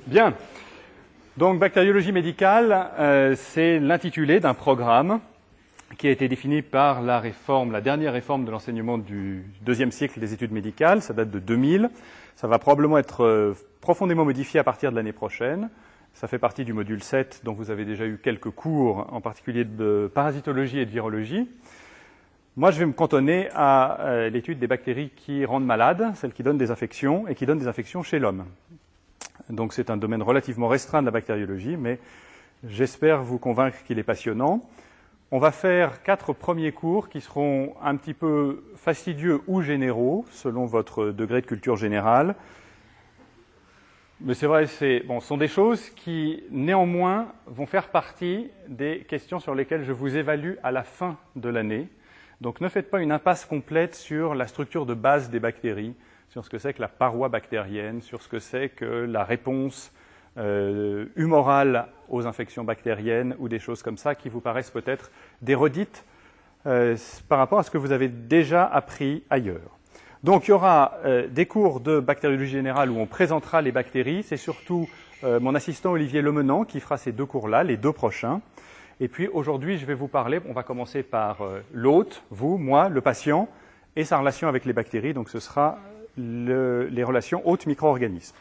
Bien. Donc, bactériologie médicale, c'est l'intitulé d'un programme qui a été défini par la dernière réforme de l'enseignement du deuxième cycle des études médicales. Ça date de 2000. Ça va probablement être profondément modifié à partir de l'année prochaine. Ça fait partie du module 7, dont vous avez déjà eu quelques cours, en particulier de parasitologie et de virologie. Moi, je vais me cantonner à l'étude des bactéries qui rendent malades, celles qui donnent des infections et qui donnent des infections chez l'homme. Donc, c'est un domaine relativement restreint de la bactériologie, mais j'espère vous convaincre qu'il est passionnant. On va faire 4 premiers cours qui seront un petit peu fastidieux ou généraux, selon votre degré de culture générale. Mais c'est vrai, ce sont des choses qui, néanmoins, vont faire partie des questions sur lesquelles je vous évalue à la fin de l'année. Donc, ne faites pas une impasse complète sur la structure de base des bactéries, sur ce que c'est que la paroi bactérienne, sur ce que c'est que la réponse humorale aux infections bactériennes ou des choses comme ça qui vous paraissent peut-être des redites par rapport à ce que vous avez déjà appris ailleurs. Donc, il y aura des cours de bactériologie générale où on présentera les bactéries. C'est surtout mon assistant Olivier Lemenant qui fera ces 2 cours-là, les 2 prochains. Et puis, aujourd'hui, je vais vous parler, on va commencer par l'hôte, vous, moi, le patient, et sa relation avec les bactéries. Donc, ce sera les relations hôte-micro-organismes.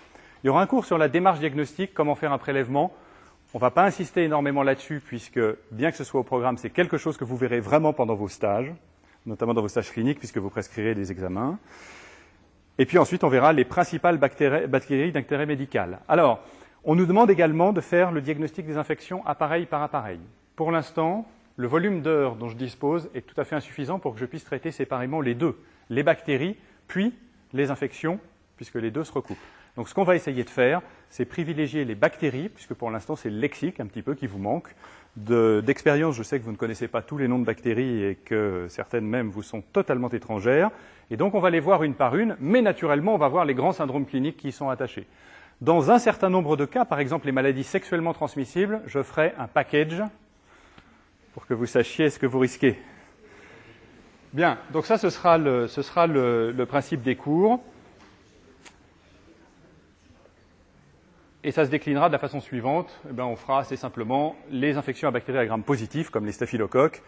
Il y aura un cours sur la démarche diagnostique, comment faire un prélèvement. On ne va pas insister énormément là-dessus, puisque, bien que ce soit au programme, c'est quelque chose que vous verrez vraiment pendant vos stages, notamment dans vos stages cliniques, puisque vous prescrirez des examens. Et puis ensuite, on verra les principales bactéries d'intérêt médical. Alors, on nous demande également de faire le diagnostic des infections appareil par appareil. Pour l'instant, le volume d'heures dont je dispose est tout à fait insuffisant pour que je puisse traiter séparément les deux, les bactéries, puis les infections, puisque les deux se recoupent. Donc, ce qu'on va essayer de faire, c'est privilégier les bactéries, puisque pour l'instant, c'est le lexique un petit peu qui vous manque. D'expérience, je sais que vous ne connaissez pas tous les noms de bactéries et que certaines même vous sont totalement étrangères. Et donc, on va les voir une par une, mais naturellement, on va voir les grands syndromes cliniques qui y sont attachés. Dans un certain nombre de cas, par exemple les maladies sexuellement transmissibles, je ferai un package pour que vous sachiez ce que vous risquez. Bien, donc ça, ce sera le principe des cours. Et ça se déclinera de la façon suivante. On fera assez simplement les infections à bactéries à Gram positif, comme les staphylocoques.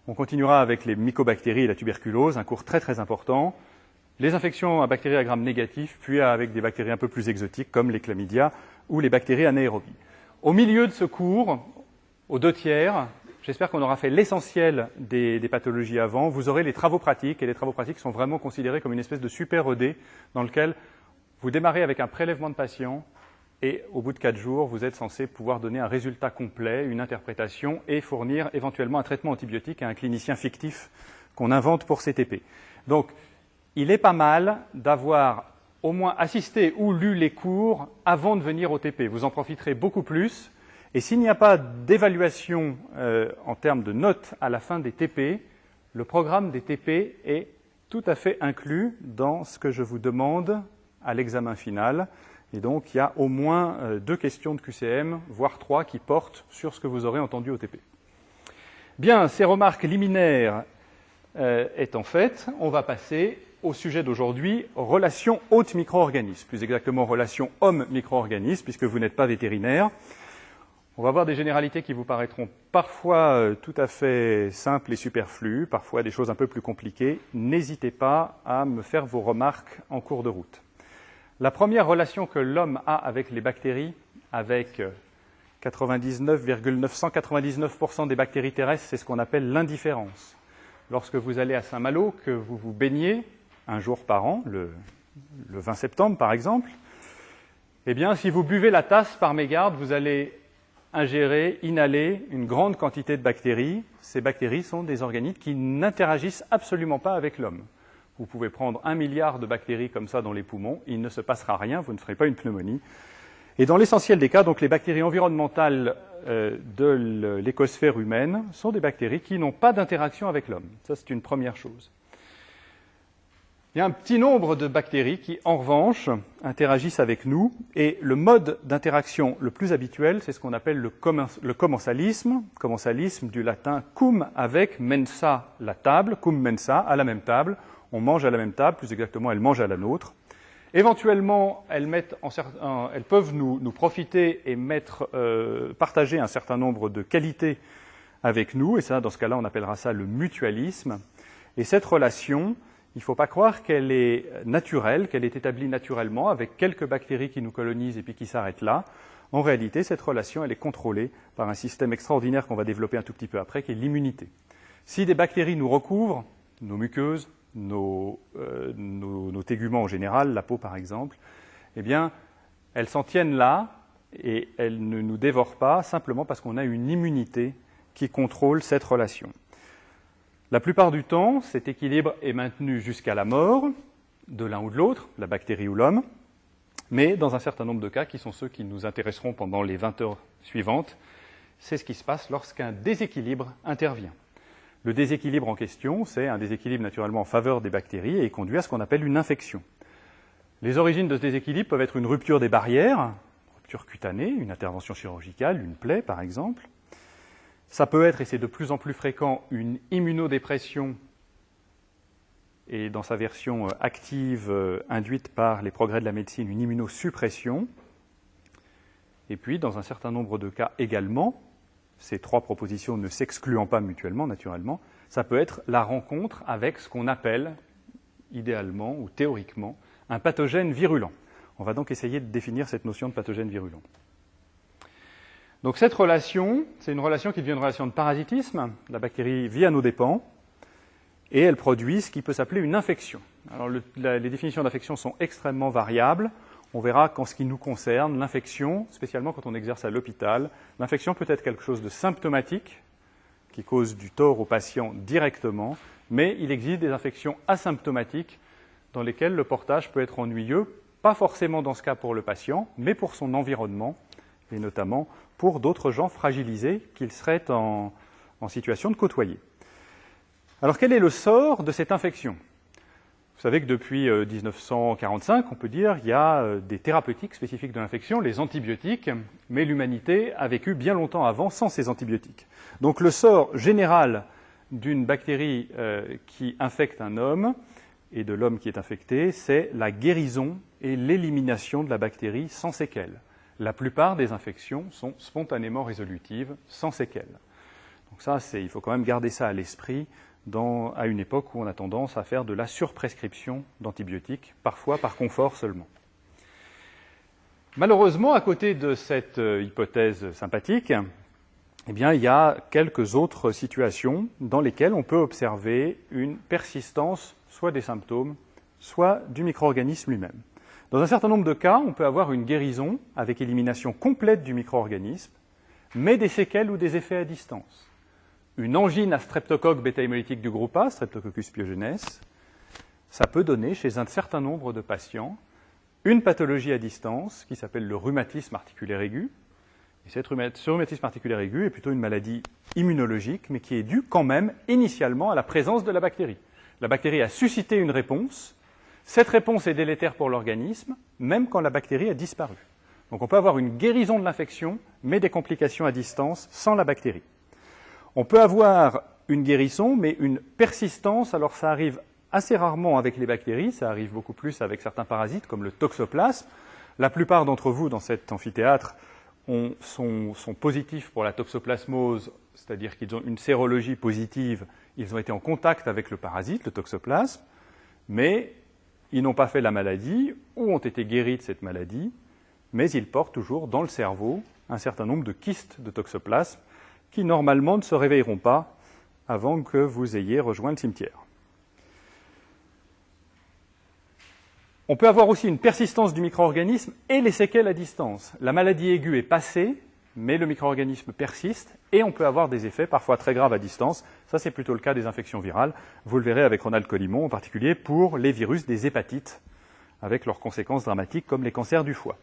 On continuera avec les mycobactéries et la tuberculose, un cours très très important. Les infections à bactéries à Gram négatif, puis avec des bactéries un peu plus exotiques, comme les chlamydia ou les bactéries anaérobies. Au milieu de ce cours, aux 2/3, j'espère qu'on aura fait l'essentiel des pathologies avant. Vous aurez les travaux pratiques, et les travaux pratiques sont vraiment considérés comme une espèce de super ED dans lequel vous démarrez avec un prélèvement de patient, et au bout de 4 jours, vous êtes censé pouvoir donner un résultat complet, une interprétation et fournir éventuellement un traitement antibiotique à un clinicien fictif qu'on invente pour CTP. Donc, il est pas mal d'avoir au moins assisté ou lu les cours avant de venir au TP. Vous en profiterez beaucoup plus. Et s'il n'y a pas d'évaluation en termes de notes à la fin des TP, le programme des TP est tout à fait inclus dans ce que je vous demande à l'examen final. Et donc, il y a au moins 2 questions de QCM, voire 3, qui portent sur ce que vous aurez entendu au TP. Bien, ces remarques liminaires étant faites, on va passer au sujet d'aujourd'hui, relation hôte-micro-organisme, plus exactement relation homme-micro-organisme, puisque vous n'êtes pas vétérinaire. On va voir des généralités qui vous paraîtront parfois tout à fait simples et superflues, parfois des choses un peu plus compliquées. N'hésitez pas à me faire vos remarques en cours de route. La première relation que l'homme a avec les bactéries, avec 99,999% des bactéries terrestres, c'est ce qu'on appelle l'indifférence. Lorsque vous allez à Saint-Malo, que vous vous baignez un jour par an, le 20 septembre par exemple, eh bien, si vous buvez la tasse par mégarde, vous allez ingérer, inhaler une grande quantité de bactéries. Ces bactéries sont des organites qui n'interagissent absolument pas avec l'homme. Vous pouvez prendre 1 milliard de bactéries comme ça dans les poumons, il ne se passera rien, vous ne ferez pas une pneumonie. Et dans l'essentiel des cas, donc les bactéries environnementales de l'écosphère humaine sont des bactéries qui n'ont pas d'interaction avec l'homme. Ça, c'est une première chose. Il y a un petit nombre de bactéries qui, en revanche, interagissent avec nous. Et le mode d'interaction le plus habituel, c'est ce qu'on appelle le commensalisme. Commensalisme du latin cum avec mensa, la table, cum mensa, à la même table. On mange à la même table, plus exactement, elle mange à la nôtre. Éventuellement, elles peuvent nous profiter et partager un certain nombre de qualités avec nous, et ça, dans ce cas-là, on appellera ça le mutualisme. Et cette relation, il ne faut pas croire qu'elle est naturelle, qu'elle est établie naturellement avec quelques bactéries qui nous colonisent et puis qui s'arrêtent là. En réalité, cette relation, elle est contrôlée par un système extraordinaire qu'on va développer un tout petit peu après, qui est l'immunité. Si des bactéries nous recouvrent, nos muqueuses, nos téguments en général, la peau par exemple, eh bien, elles s'en tiennent là et elles ne nous dévorent pas simplement parce qu'on a une immunité qui contrôle cette relation. La plupart du temps, cet équilibre est maintenu jusqu'à la mort de l'un ou de l'autre, la bactérie ou l'homme, mais dans un certain nombre de cas, qui sont ceux qui nous intéresseront pendant les 20 heures suivantes, c'est ce qui se passe lorsqu'un déséquilibre intervient. Le déséquilibre en question, c'est un déséquilibre naturellement en faveur des bactéries et il conduit à ce qu'on appelle une infection. Les origines de ce déséquilibre peuvent être une rupture des barrières, une rupture cutanée, une intervention chirurgicale, une plaie par exemple. Ça peut être, et c'est de plus en plus fréquent, une immunodépression et dans sa version active induite par les progrès de la médecine, une immunosuppression. Et puis, dans un certain nombre de cas également, ces trois propositions ne s'excluant pas mutuellement, naturellement, ça peut être la rencontre avec ce qu'on appelle, idéalement ou théoriquement, un pathogène virulent. On va donc essayer de définir cette notion de pathogène virulent. Donc cette relation, c'est une relation qui devient une relation de parasitisme. La bactérie vit à nos dépens et elle produit ce qui peut s'appeler une infection. Alors les définitions d'infection sont extrêmement variables. On verra qu'en ce qui nous concerne, l'infection, spécialement quand on exerce à l'hôpital, l'infection peut être quelque chose de symptomatique, qui cause du tort au patient directement, mais il existe des infections asymptomatiques dans lesquelles le portage peut être ennuyeux, pas forcément dans ce cas pour le patient, mais pour son environnement, et notamment pour d'autres gens fragilisés qu'il serait en situation de côtoyer. Alors quel est le sort de cette infection ? Vous savez que depuis 1945, on peut dire qu'il y a des thérapeutiques spécifiques de l'infection, les antibiotiques, mais l'humanité a vécu bien longtemps avant sans ces antibiotiques. Donc le sort général d'une bactérie qui infecte un homme et de l'homme qui est infecté, c'est la guérison et l'élimination de la bactérie sans séquelles. La plupart des infections sont spontanément résolutives, sans séquelles. Donc ça, il faut quand même garder ça à l'esprit à une époque où on a tendance à faire de la surprescription d'antibiotiques, parfois par confort seulement. Malheureusement, à côté de cette hypothèse sympathique, eh bien, il y a quelques autres situations dans lesquelles on peut observer une persistance soit des symptômes, soit du micro-organisme lui-même. Dans un certain nombre de cas, on peut avoir une guérison avec élimination complète du micro-organisme, mais des séquelles ou des effets à distance. Une angine à streptocoque bêta-hémolytique du groupe A, Streptococcus pyogenes, ça peut donner chez un certain nombre de patients une pathologie à distance qui s'appelle le rhumatisme articulaire aigu. Et ce rhumatisme articulaire aigu est plutôt une maladie immunologique, mais qui est due quand même initialement à la présence de la bactérie. La bactérie a suscité une réponse. Cette réponse est délétère pour l'organisme, même quand la bactérie a disparu. Donc on peut avoir une guérison de l'infection, mais des complications à distance sans la bactérie. On peut avoir une guérison, mais une persistance, alors ça arrive assez rarement avec les bactéries, ça arrive beaucoup plus avec certains parasites comme le toxoplasme. La plupart d'entre vous dans cet amphithéâtre sont positifs pour la toxoplasmose, c'est-à-dire qu'ils ont une sérologie positive, ils ont été en contact avec le parasite, le toxoplasme, mais ils n'ont pas fait la maladie ou ont été guéris de cette maladie, mais ils portent toujours dans le cerveau un certain nombre de kystes de toxoplasme qui normalement ne se réveilleront pas avant que vous ayez rejoint le cimetière. On peut avoir aussi une persistance du micro-organisme et les séquelles à distance. La maladie aiguë est passée, mais le micro-organisme persiste et on peut avoir des effets parfois très graves à distance. Ça, c'est plutôt le cas des infections virales. Vous le verrez avec Ronald Collimont, en particulier pour les virus des hépatites, avec leurs conséquences dramatiques comme les cancers du foie.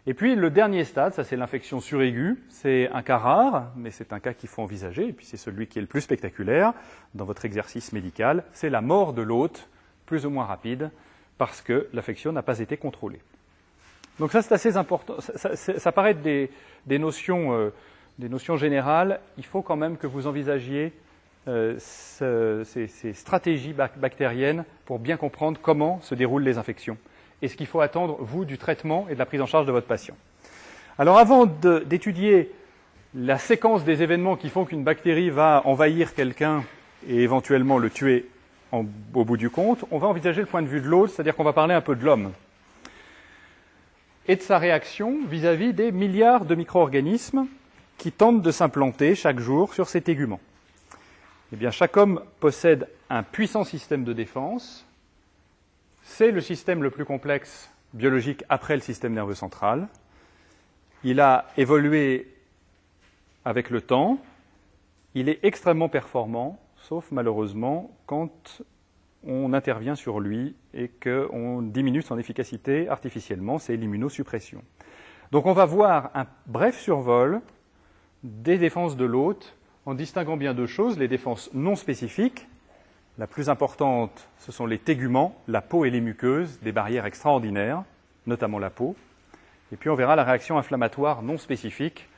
Et puis le dernier stade, ça c'est l'infection suraiguë, c'est un cas rare, mais c'est un cas qu'il faut envisager, et puis c'est celui qui est le plus spectaculaire dans votre exercice médical, c'est la mort de l'hôte, plus ou moins rapide, parce que l'affection n'a pas été contrôlée. Donc ça c'est assez important, ça paraît être des notions générales, il faut quand même que vous envisagiez ces stratégies bactériennes pour bien comprendre comment se déroulent les infections et ce qu'il faut attendre, vous, du traitement et de la prise en charge de votre patient. Alors avant d'étudier la séquence des événements qui font qu'une bactérie va envahir quelqu'un et éventuellement le tuer au bout du compte, on va envisager le point de vue de l'autre, c'est-à-dire qu'on va parler un peu de l'homme et de sa réaction vis-à-vis des milliards de micro-organismes qui tentent de s'implanter chaque jour sur ses téguments. Eh bien, chaque homme possède un puissant système de défense. C'est le système le plus complexe biologique après le système nerveux central. Il a évolué avec le temps. Il est extrêmement performant, sauf malheureusement quand on intervient sur lui et qu'on diminue son efficacité artificiellement, c'est l'immunosuppression. Donc on va voir un bref survol des défenses de l'hôte en distinguant bien deux choses, les défenses non spécifiques. La plus importante, ce sont les téguments, la peau et les muqueuses, des barrières extraordinaires, notamment la peau. Et puis on verra la réaction inflammatoire non spécifique,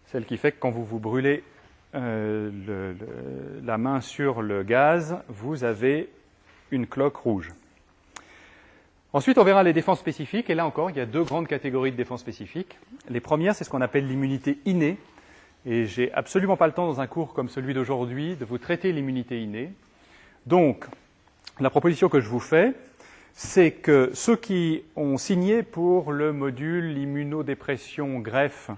celle qui fait que quand vous vous brûlez la main sur le gaz, vous avez une cloque rouge. Ensuite, on verra les défenses spécifiques, et là encore, il y a deux grandes catégories de défenses spécifiques. Les premières, c'est ce qu'on appelle l'immunité innée, et j'ai absolument pas le temps dans un cours comme celui d'aujourd'hui de vous traiter l'immunité innée. Donc, la proposition que je vous fais, c'est que ceux qui ont signé pour le module immunodépression greffe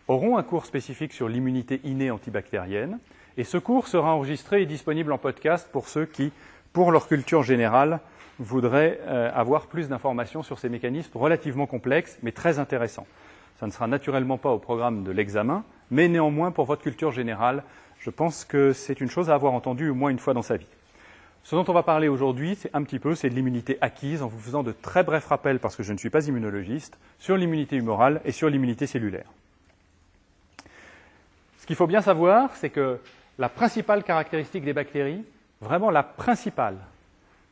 auront un cours spécifique sur l'immunité innée antibactérienne, et ce cours sera enregistré et disponible en podcast pour ceux qui, pour leur culture générale, voudraient avoir plus d'informations sur ces mécanismes relativement complexes, mais très intéressants. Ça ne sera naturellement pas au programme de l'examen, mais néanmoins, pour votre culture générale, je pense que c'est une chose à avoir entendue au moins une fois dans sa vie. Ce dont on va parler aujourd'hui, c'est de l'immunité acquise, en vous faisant de très brefs rappels, parce que je ne suis pas immunologiste, sur l'immunité humorale et sur l'immunité cellulaire. Ce qu'il faut bien savoir, c'est que la principale caractéristique des bactéries, vraiment la principale,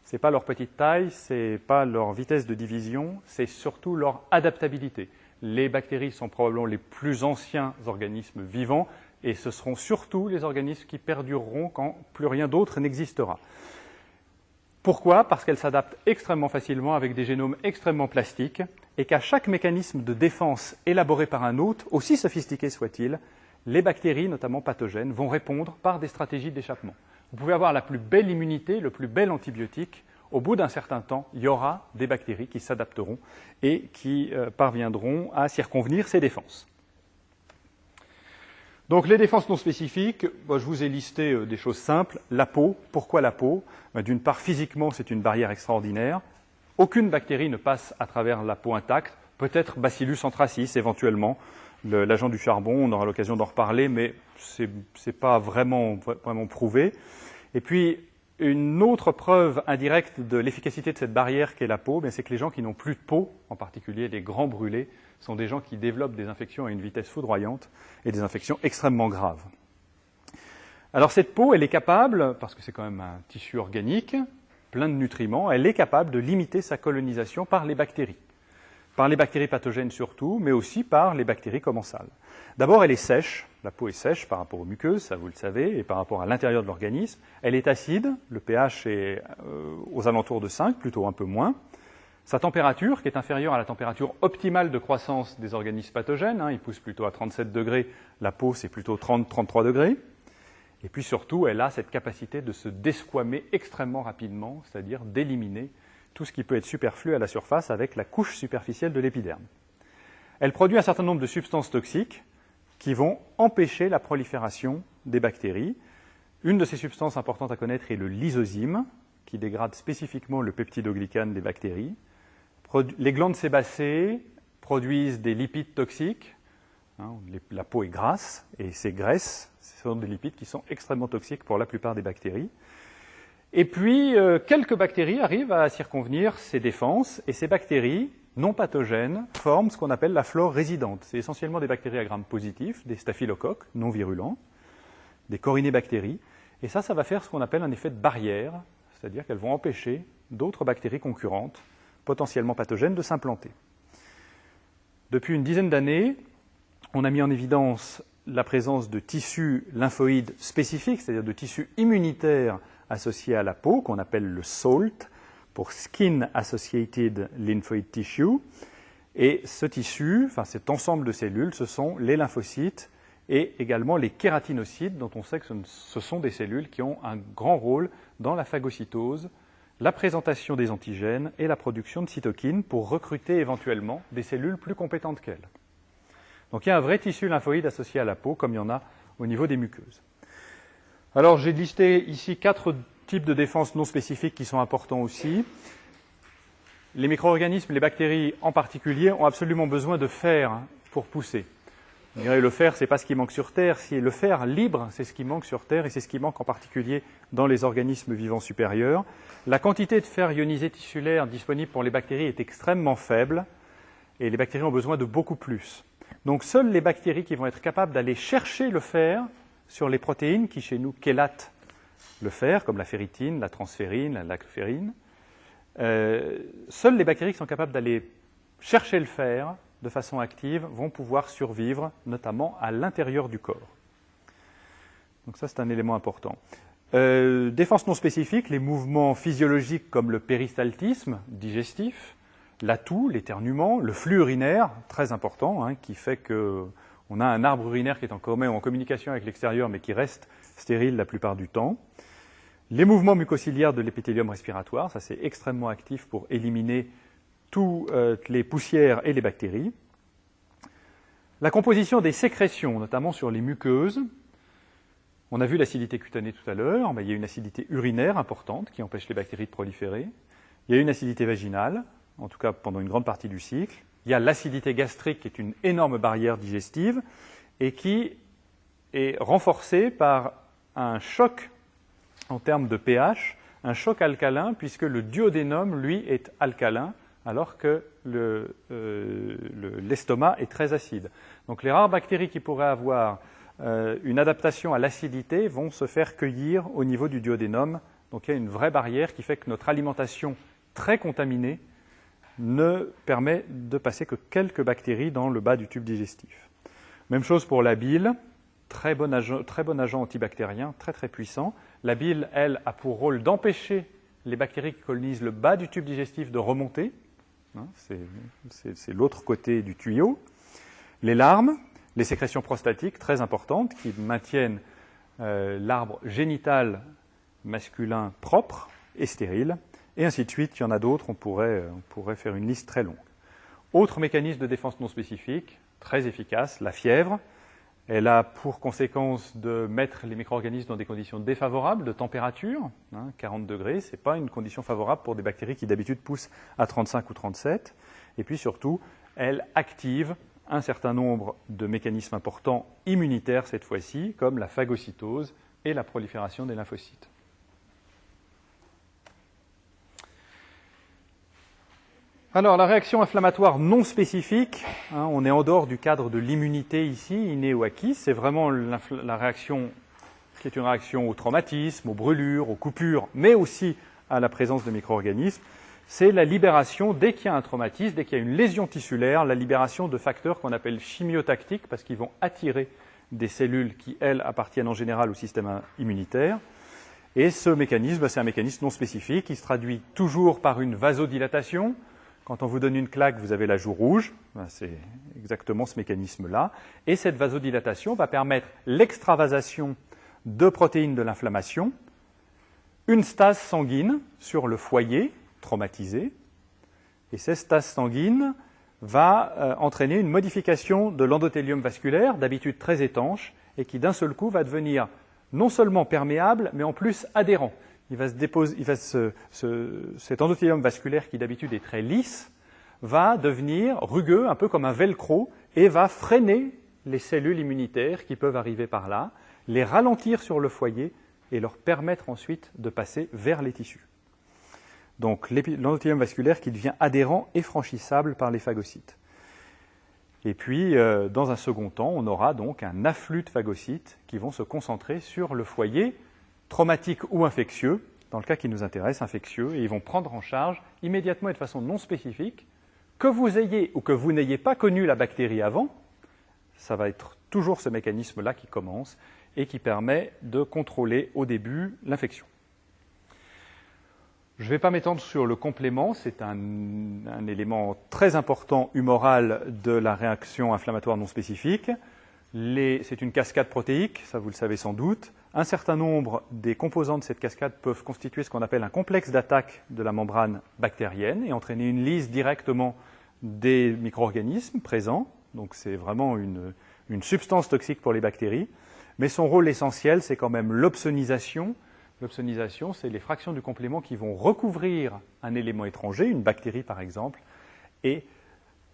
ce n'est pas leur petite taille, ce n'est pas leur vitesse de division, c'est surtout leur adaptabilité. Les bactéries sont probablement les plus anciens organismes vivants, et ce seront surtout les organismes qui perdureront quand plus rien d'autre n'existera. Pourquoi ? Parce qu'elles s'adaptent extrêmement facilement avec des génomes extrêmement plastiques, et qu'à chaque mécanisme de défense élaboré par un hôte, aussi sophistiqué soit-il, les bactéries, notamment pathogènes, vont répondre par des stratégies d'échappement. Vous pouvez avoir la plus belle immunité, le plus bel antibiotique. Au bout d'un certain temps, il y aura des bactéries qui s'adapteront et qui parviendront à circonvenir ces défenses. Donc les défenses non spécifiques, je vous ai listé des choses simples. La peau, pourquoi la peau ? D'une part, physiquement, c'est une barrière extraordinaire. Aucune bactérie ne passe à travers la peau intacte. Peut-être Bacillus anthracis, éventuellement. L'agent du charbon, on aura l'occasion d'en reparler, mais ce n'est pas vraiment prouvé. Et puis, une autre preuve indirecte de l'efficacité de cette barrière qu'est la peau, c'est que les gens qui n'ont plus de peau, en particulier les grands brûlés, sont des gens qui développent des infections à une vitesse foudroyante et des infections extrêmement graves. Alors cette peau, elle est capable, parce que c'est quand même un tissu organique, plein de nutriments, elle est capable de limiter sa colonisation par les bactéries. Par les bactéries pathogènes surtout, mais aussi par les bactéries commensales. D'abord, elle est sèche, la peau est sèche par rapport aux muqueuses, ça vous le savez, et par rapport à l'intérieur de l'organisme. Elle est acide, le pH est aux alentours de 5, plutôt un peu moins. Sa température, qui est inférieure à la température optimale de croissance des organismes pathogènes, ils poussent plutôt à 37 degrés, la peau c'est plutôt 30-33 degrés. Et puis surtout, elle a cette capacité de se desquamer extrêmement rapidement, c'est-à-dire d'éliminer tout ce qui peut être superflu à la surface avec la couche superficielle de l'épiderme. Elle produit un certain nombre de substances toxiques qui vont empêcher la prolifération des bactéries. Une de ces substances importantes à connaître est le lysozyme, qui dégrade spécifiquement le peptidoglycane des bactéries. Les glandes sébacées produisent des lipides toxiques. La peau est grasse, et ces graisses, ce sont des lipides qui sont extrêmement toxiques pour la plupart des bactéries. Et puis, quelques bactéries arrivent à circonvenir ces défenses, et ces bactéries non pathogènes forment ce qu'on appelle la flore résidente. C'est essentiellement des bactéries à grammes positifs, des staphylocoques non virulents, des corinébactéries, et ça va faire ce qu'on appelle un effet de barrière, c'est-à-dire qu'elles vont empêcher d'autres bactéries concurrentes, potentiellement pathogènes, de s'implanter. Depuis une dizaine d'années, on a mis en évidence la présence de tissus lymphoïdes spécifiques, c'est-à-dire de tissus immunitaires associés à la peau, qu'on appelle le SALT, pour Skin Associated Lymphoid Tissue. Et ce tissu, enfin cet ensemble de cellules, ce sont les lymphocytes et également les kératinocytes, dont on sait que ce sont des cellules qui ont un grand rôle dans la phagocytose, la présentation des antigènes et la production de cytokines pour recruter éventuellement des cellules plus compétentes qu'elles. Donc il y a un vrai tissu lymphoïde associé à la peau, comme il y en a au niveau des muqueuses. Alors j'ai listé ici 4 types de défense non spécifiques qui sont importants aussi. Les micro-organismes, les bactéries en particulier, ont absolument besoin de fer pour pousser. Vous direz, le fer, ce n'est pas ce qui manque sur Terre. Si le fer libre, c'est ce qui manque sur Terre et c'est ce qui manque en particulier dans les organismes vivants supérieurs. La quantité de fer ionisé tissulaire disponible pour les bactéries est extrêmement faible et les bactéries ont besoin de beaucoup plus. Donc seules les bactéries qui vont être capables d'aller chercher le fer sur les protéines qui chez nous chélatent le fer, comme la ferritine, la transférine, la lactoferrine, seules les bactéries qui sont capables d'aller chercher le fer de façon active vont pouvoir survivre, notamment à l'intérieur du corps. Donc ça, c'est un élément important. Défense non spécifique, les mouvements physiologiques comme le péristaltisme digestif, la toux, l'éternuement, le flux urinaire, très important, qui fait qu'on a un arbre urinaire qui est en communication avec l'extérieur, mais qui reste stérile la plupart du temps. Les mouvements mucociliaires de l'épithélium respiratoire, ça c'est extrêmement actif pour éliminer toutes les poussières et les bactéries. La composition des sécrétions, notamment sur les muqueuses. On a vu l'acidité cutanée tout à l'heure, mais il y a une acidité urinaire importante qui empêche les bactéries de proliférer. Il y a une acidité vaginale, en tout cas pendant une grande partie du cycle. Il y a l'acidité gastrique qui est une énorme barrière digestive et qui est renforcée par un choc en termes de pH, un choc alcalin, puisque le duodénum, lui, est alcalin, alors que l'estomac est très acide. Donc les rares bactéries qui pourraient avoir une adaptation à l'acidité vont se faire cueillir au niveau du duodénum. Donc il y a une vraie barrière qui fait que notre alimentation très contaminée ne permet de passer que quelques bactéries dans le bas du tube digestif. Même chose pour la bile, très bon agent antibactérien, très très puissant. La bile, elle, a pour rôle d'empêcher les bactéries qui colonisent le bas du tube digestif de remonter. C'est l'autre côté du tuyau. Les larmes, les sécrétions prostatiques, très importantes, qui maintiennent l'arbre génital masculin propre et stérile, et ainsi de suite. Il y en a d'autres, on pourrait faire une liste très longue. Autre mécanisme de défense non spécifique, très efficace, la fièvre. Elle a pour conséquence de mettre les micro-organismes dans des conditions défavorables de température. 40 degrés, ce n'est pas une condition favorable pour des bactéries qui d'habitude poussent à 35 ou 37. Et puis surtout, elle active un certain nombre de mécanismes importants immunitaires cette fois-ci, comme la phagocytose et la prolifération des lymphocytes. Alors, la réaction inflammatoire non spécifique, on est en dehors du cadre de l'immunité ici, innée ou acquise, c'est vraiment la réaction qui est une réaction au traumatisme, aux brûlures, aux coupures, mais aussi à la présence de micro-organismes. C'est la libération, dès qu'il y a un traumatisme, dès qu'il y a une lésion tissulaire, la libération de facteurs qu'on appelle chimiotactiques, parce qu'ils vont attirer des cellules qui, elles, appartiennent en général au système immunitaire. Et ce mécanisme, c'est un mécanisme non spécifique qui se traduit toujours par une vasodilatation. Quand on vous donne une claque, vous avez la joue rouge. C'est exactement ce mécanisme-là. Et cette vasodilatation va permettre l'extravasation de protéines de l'inflammation, une stase sanguine sur le foyer traumatisé. Et cette stase sanguine va entraîner une modification de l'endothélium vasculaire, d'habitude très étanche, et qui d'un seul coup va devenir non seulement perméable, mais en plus adhérent. Cet endothélium vasculaire qui d'habitude est très lisse va devenir rugueux, un peu comme un velcro, et va freiner les cellules immunitaires qui peuvent arriver par là, les ralentir sur le foyer et leur permettre ensuite de passer vers les tissus. Donc l'endothélium vasculaire qui devient adhérent et franchissable par les phagocytes. Et puis, dans un second temps, on aura donc un afflux de phagocytes qui vont se concentrer sur le foyer traumatique ou infectieux, dans le cas qui nous intéresse, infectieux, et ils vont prendre en charge immédiatement et de façon non spécifique, que vous ayez ou que vous n'ayez pas connu la bactérie avant, ça va être toujours ce mécanisme-là qui commence et qui permet de contrôler au début l'infection. Je ne vais pas m'étendre sur le complément, c'est un élément très important humoral de la réaction inflammatoire non spécifique. C'est une cascade protéique, ça vous le savez sans doute. Un certain nombre des composants de cette cascade peuvent constituer ce qu'on appelle un complexe d'attaque de la membrane bactérienne et entraîner une lyse directement des micro-organismes présents. Donc c'est vraiment une substance toxique pour les bactéries. Mais son rôle essentiel, c'est quand même l'opsonisation. L'opsonisation, c'est les fractions du complément qui vont recouvrir un élément étranger, une bactérie par exemple, et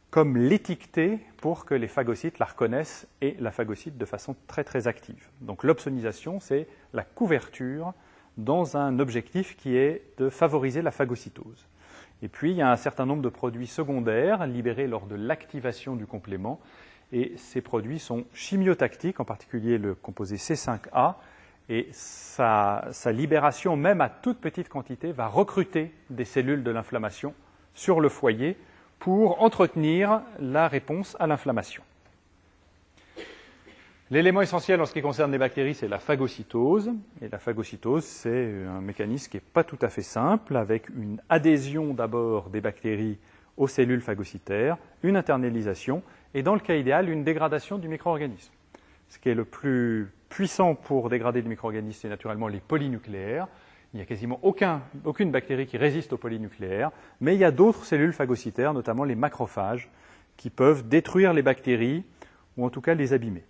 comme l'étiqueter pour que les phagocytes la reconnaissent et la phagocytent de façon très très active. Donc l'opsonisation, c'est la couverture dans un objectif qui est de favoriser la phagocytose. Et puis il y a un certain nombre de produits secondaires libérés lors de l'activation du complément, et ces produits sont chimiotactiques, en particulier le composé C5A, et sa libération, même à toute petite quantité, va recruter des cellules de l'inflammation sur le foyer pour entretenir la réponse à l'inflammation. L'élément essentiel en ce qui concerne les bactéries, c'est la phagocytose. Et la phagocytose, c'est un mécanisme qui n'est pas tout à fait simple, avec une adhésion d'abord des bactéries aux cellules phagocytaires, une internalisation, et dans le cas idéal, une dégradation du micro-organisme. Ce qui est le plus puissant pour dégrader des micro-organismes, c'est naturellement les polynucléaires. Il n'y a quasiment aucune bactérie qui résiste aux polynucléaires, mais il y a d'autres cellules phagocytaires, notamment les macrophages, qui peuvent détruire les bactéries, ou en tout cas les abîmer.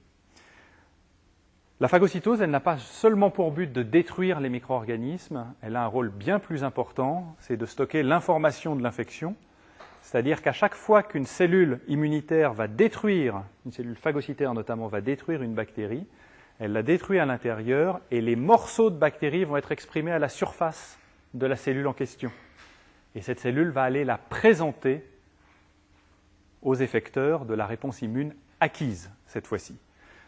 La phagocytose, elle n'a pas seulement pour but de détruire les micro-organismes, elle a un rôle bien plus important, c'est de stocker l'information de l'infection. C'est-à-dire qu'à chaque fois qu'une cellule immunitaire va détruire, une cellule phagocytaire notamment, va détruire une bactérie, elle la détruit à l'intérieur et les morceaux de bactéries vont être exprimés à la surface de la cellule en question. Et cette cellule va aller la présenter aux effecteurs de la réponse immune acquise, cette fois-ci.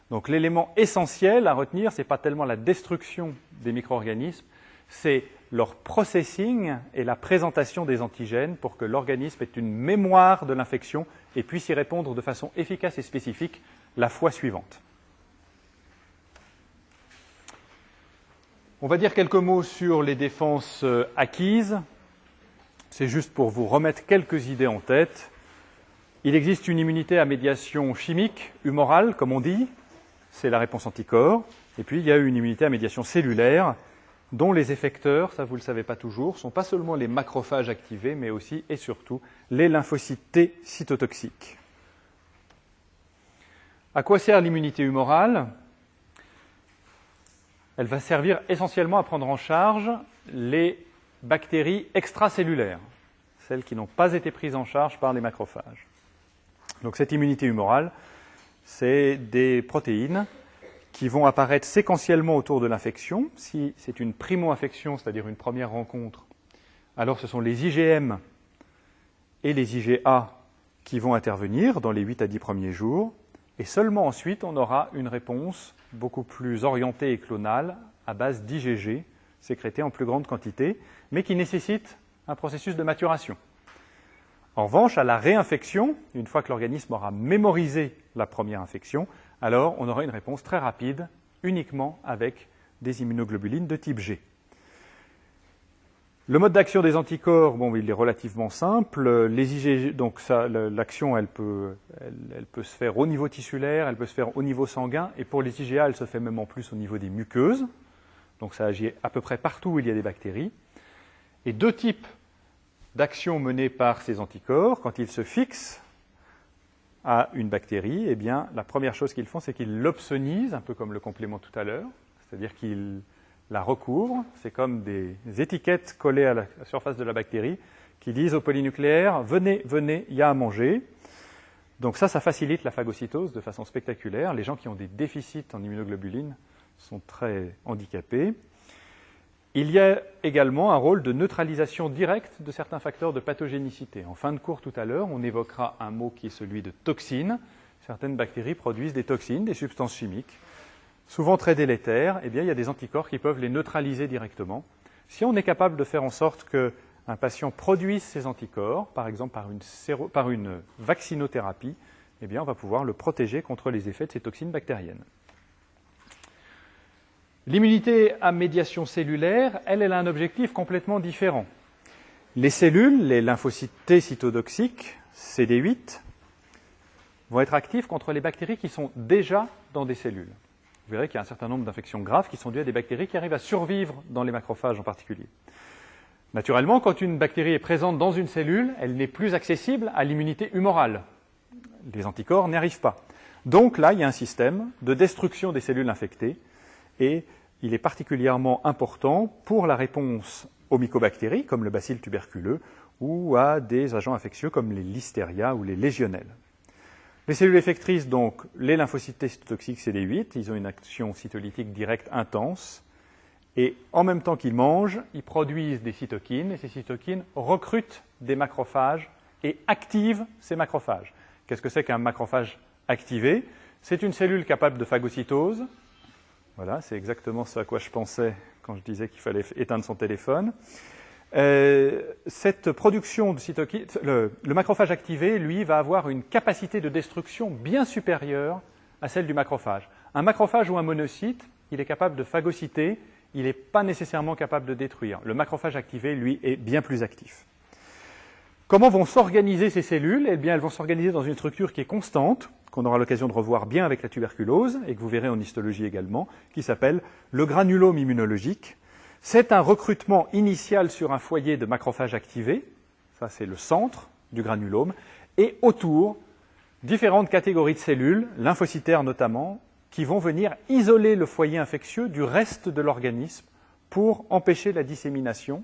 Donc l'élément essentiel à retenir, ce n'est pas tellement la destruction des micro-organismes, c'est leur processing et la présentation des antigènes pour que l'organisme ait une mémoire de l'infection et puisse y répondre de façon efficace et spécifique la fois suivante. On va dire quelques mots sur les défenses acquises. C'est juste pour vous remettre quelques idées en tête. Il existe une immunité à médiation chimique, humorale, comme on dit, c'est la réponse anticorps. Et puis il y a une immunité à médiation cellulaire, dont les effecteurs, ça vous ne le savez pas toujours, ne sont pas seulement les macrophages activés, mais aussi et surtout les lymphocytes T cytotoxiques. À quoi sert l'immunité humorale ? Elle va servir essentiellement à prendre en charge les bactéries extracellulaires, celles qui n'ont pas été prises en charge par les macrophages. Donc cette immunité humorale, c'est des protéines qui vont apparaître séquentiellement autour de l'infection. Si c'est une primo-infection, c'est-à-dire une première rencontre, alors ce sont les IgM et les IgA qui vont intervenir dans les 8 à 10 premiers jours, et seulement ensuite on aura une réponse beaucoup plus orientée et clonale à base d'IgG, sécrétée en plus grande quantité, mais qui nécessite un processus de maturation. En revanche, à la réinfection, une fois que l'organisme aura mémorisé la première infection, alors on aura une réponse très rapide, uniquement avec des immunoglobulines de type G. Le mode d'action des anticorps, il est relativement simple. Les IgG, donc l'action, elle peut se faire au niveau tissulaire, elle peut se faire au niveau sanguin, et pour les IgA, elle se fait même en plus au niveau des muqueuses. Donc ça agit à peu près partout où il y a des bactéries. Et deux types d'actions menées par ces anticorps, quand ils se fixent à une bactérie, eh bien, la première chose qu'ils font, c'est qu'ils l'opsonisent, un peu comme le complément tout à l'heure, c'est-à-dire qu'ils la recouvrent. C'est comme des étiquettes collées à la surface de la bactérie qui disent au polynucléaire « Venez, venez, il y a à manger ». Donc ça facilite la phagocytose de façon spectaculaire. Les gens qui ont des déficits en immunoglobulines sont très handicapés. Il y a également un rôle de neutralisation directe de certains facteurs de pathogénicité. En fin de cours tout à l'heure, on évoquera un mot qui est celui de toxines. Certaines bactéries produisent des toxines, des substances chimiques, souvent très délétères. Eh bien, il y a des anticorps qui peuvent les neutraliser directement. Si on est capable de faire en sorte qu'un patient produise ces anticorps, par exemple par une vaccinothérapie, eh bien, on va pouvoir le protéger contre les effets de ces toxines bactériennes. L'immunité à médiation cellulaire, elle a un objectif complètement différent. Les cellules, les lymphocytes T cytotoxiques, CD8, vont être actifs contre les bactéries qui sont déjà dans des cellules. Vous verrez qu'il y a un certain nombre d'infections graves qui sont dues à des bactéries qui arrivent à survivre dans les macrophages en particulier. Naturellement, quand une bactérie est présente dans une cellule, elle n'est plus accessible à l'immunité humorale. Les anticorps n'y arrivent pas. Donc là, il y a un système de destruction des cellules infectées et il est particulièrement important pour la réponse aux mycobactéries, comme le bacille tuberculeux, ou à des agents infectieux comme les listeria ou les légionnelles. Les cellules effectrices, donc les lymphocytes T cytotoxiques CD8, ils ont une action cytolytique directe intense. Et en même temps qu'ils mangent, ils produisent des cytokines, et ces cytokines recrutent des macrophages et activent ces macrophages. Qu'est-ce que c'est qu'un macrophage activé? C'est une cellule capable de phagocytose. Voilà, c'est exactement ce à quoi je pensais quand je disais qu'il fallait éteindre son téléphone. Cette production de cytokines, le macrophage activé, lui, va avoir une capacité de destruction bien supérieure à celle du macrophage. Un macrophage ou un monocyte, il est capable de phagocyter, il n'est pas nécessairement capable de détruire. Le macrophage activé, lui, est bien plus actif. Comment vont s'organiser ces cellules? Eh bien, elles vont s'organiser dans une structure qui est constante, qu'on aura l'occasion de revoir bien avec la tuberculose, et que vous verrez en histologie également, qui s'appelle le granulome immunologique. C'est un recrutement initial sur un foyer de macrophages activés, ça c'est le centre du granulome, et autour, différentes catégories de cellules, lymphocytaires notamment, qui vont venir isoler le foyer infectieux du reste de l'organisme pour empêcher la dissémination,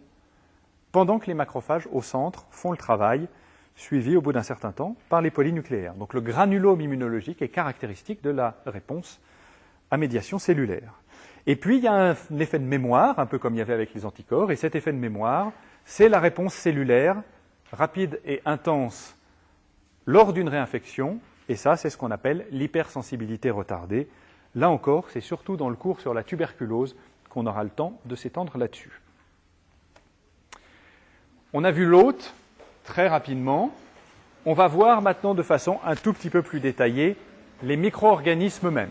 pendant que les macrophages au centre font le travail, suivi au bout d'un certain temps par les polynucléaires. Donc le granulome immunologique est caractéristique de la réponse à médiation cellulaire. Et puis il y a un effet de mémoire, un peu comme il y avait avec les anticorps, et cet effet de mémoire, c'est la réponse cellulaire rapide et intense lors d'une réinfection, et ça c'est ce qu'on appelle l'hypersensibilité retardée. Là encore, c'est surtout dans le cours sur la tuberculose qu'on aura le temps de s'étendre là-dessus. On a vu l'hôte très rapidement. On va voir maintenant de façon un tout petit peu plus détaillée les micro-organismes eux-mêmes.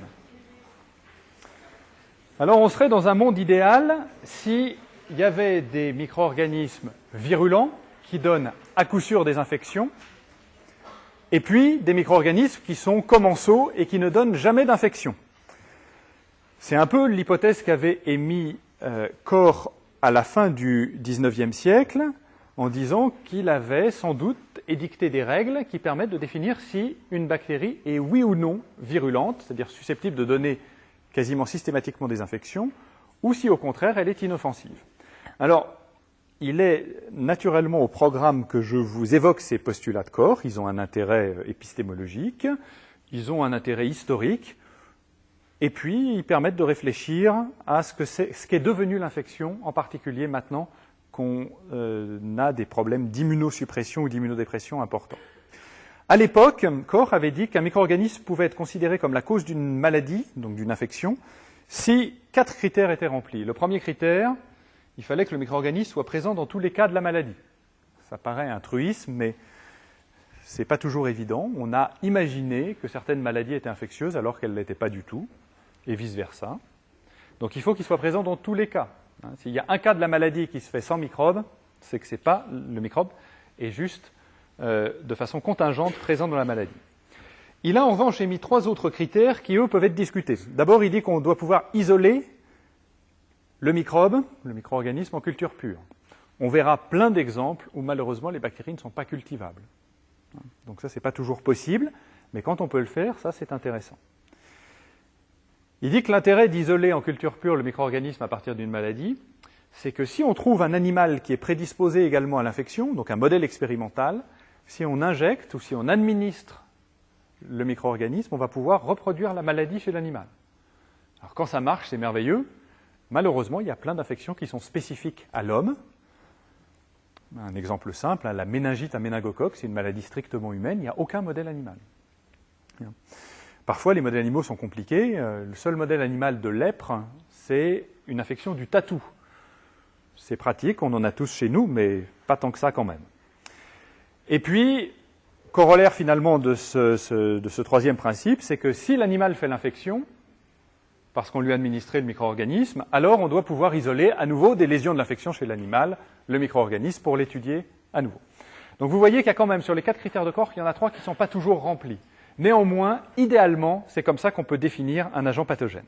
Alors on serait dans un monde idéal s'il y avait des micro-organismes virulents qui donnent à coup sûr des infections, et puis des micro-organismes qui sont commensaux et qui ne donnent jamais d'infection. C'est un peu l'hypothèse qu'avait émis Koch à la fin du XIXe siècle, en disant qu'il avait sans doute édicté des règles qui permettent de définir si une bactérie est oui ou non virulente, c'est-à-dire susceptible de donner quasiment systématiquement des infections, ou si au contraire elle est inoffensive. Alors, il est naturellement au programme que je vous évoque ces postulats de Koch. Ils ont un intérêt épistémologique, ils ont un intérêt historique, et puis ils permettent de réfléchir à ce qu'est devenu l'infection, en particulier maintenant qu'on a des problèmes d'immunosuppression ou d'immunodépression importants. À l'époque, Koch avait dit qu'un micro-organisme pouvait être considéré comme la cause d'une maladie, donc d'une infection, si 4 critères étaient remplis. Le premier critère, il fallait que le micro-organisme soit présent dans tous les cas de la maladie. Ça paraît un truisme, mais ce n'est pas toujours évident. On a imaginé que certaines maladies étaient infectieuses alors qu'elles ne l'étaient pas du tout, et vice-versa. Donc il faut qu'il soit présent dans tous les cas. S'il y a un cas de la maladie qui se fait sans microbe, c'est que ce n'est pas le microbe, est juste de façon contingente présent dans la maladie. Il a en revanche émis 3 autres critères qui, eux, peuvent être discutés. D'abord, il dit qu'on doit pouvoir isoler le microbe, le micro-organisme en culture pure. On verra plein d'exemples où malheureusement les bactéries ne sont pas cultivables. Donc ça, ce n'est pas toujours possible, mais quand on peut le faire, ça c'est intéressant. Il dit que l'intérêt d'isoler en culture pure le micro-organisme à partir d'une maladie, c'est que si on trouve un animal qui est prédisposé également à l'infection, donc un modèle expérimental, si on injecte ou si on administre le micro-organisme, on va pouvoir reproduire la maladie chez l'animal. Alors quand ça marche, c'est merveilleux. Malheureusement, il y a plein d'infections qui sont spécifiques à l'homme. Un exemple simple, la méningite à méningocoque, c'est une maladie strictement humaine, il n'y a aucun modèle animal. Parfois, les modèles animaux sont compliqués. Le seul modèle animal de lèpre, c'est une infection du tatou. C'est pratique, on en a tous chez nous, mais pas tant que ça quand même. Et puis, corollaire finalement de ce troisième principe, c'est que si l'animal fait l'infection, parce qu'on lui a administré le micro-organisme, alors on doit pouvoir isoler à nouveau des lésions de l'infection chez l'animal, le micro-organisme, pour l'étudier à nouveau. Donc vous voyez qu'il y a quand même, sur les 4 critères de Cork, il y en a 3 qui ne sont pas toujours remplis. Néanmoins, idéalement, c'est comme ça qu'on peut définir un agent pathogène.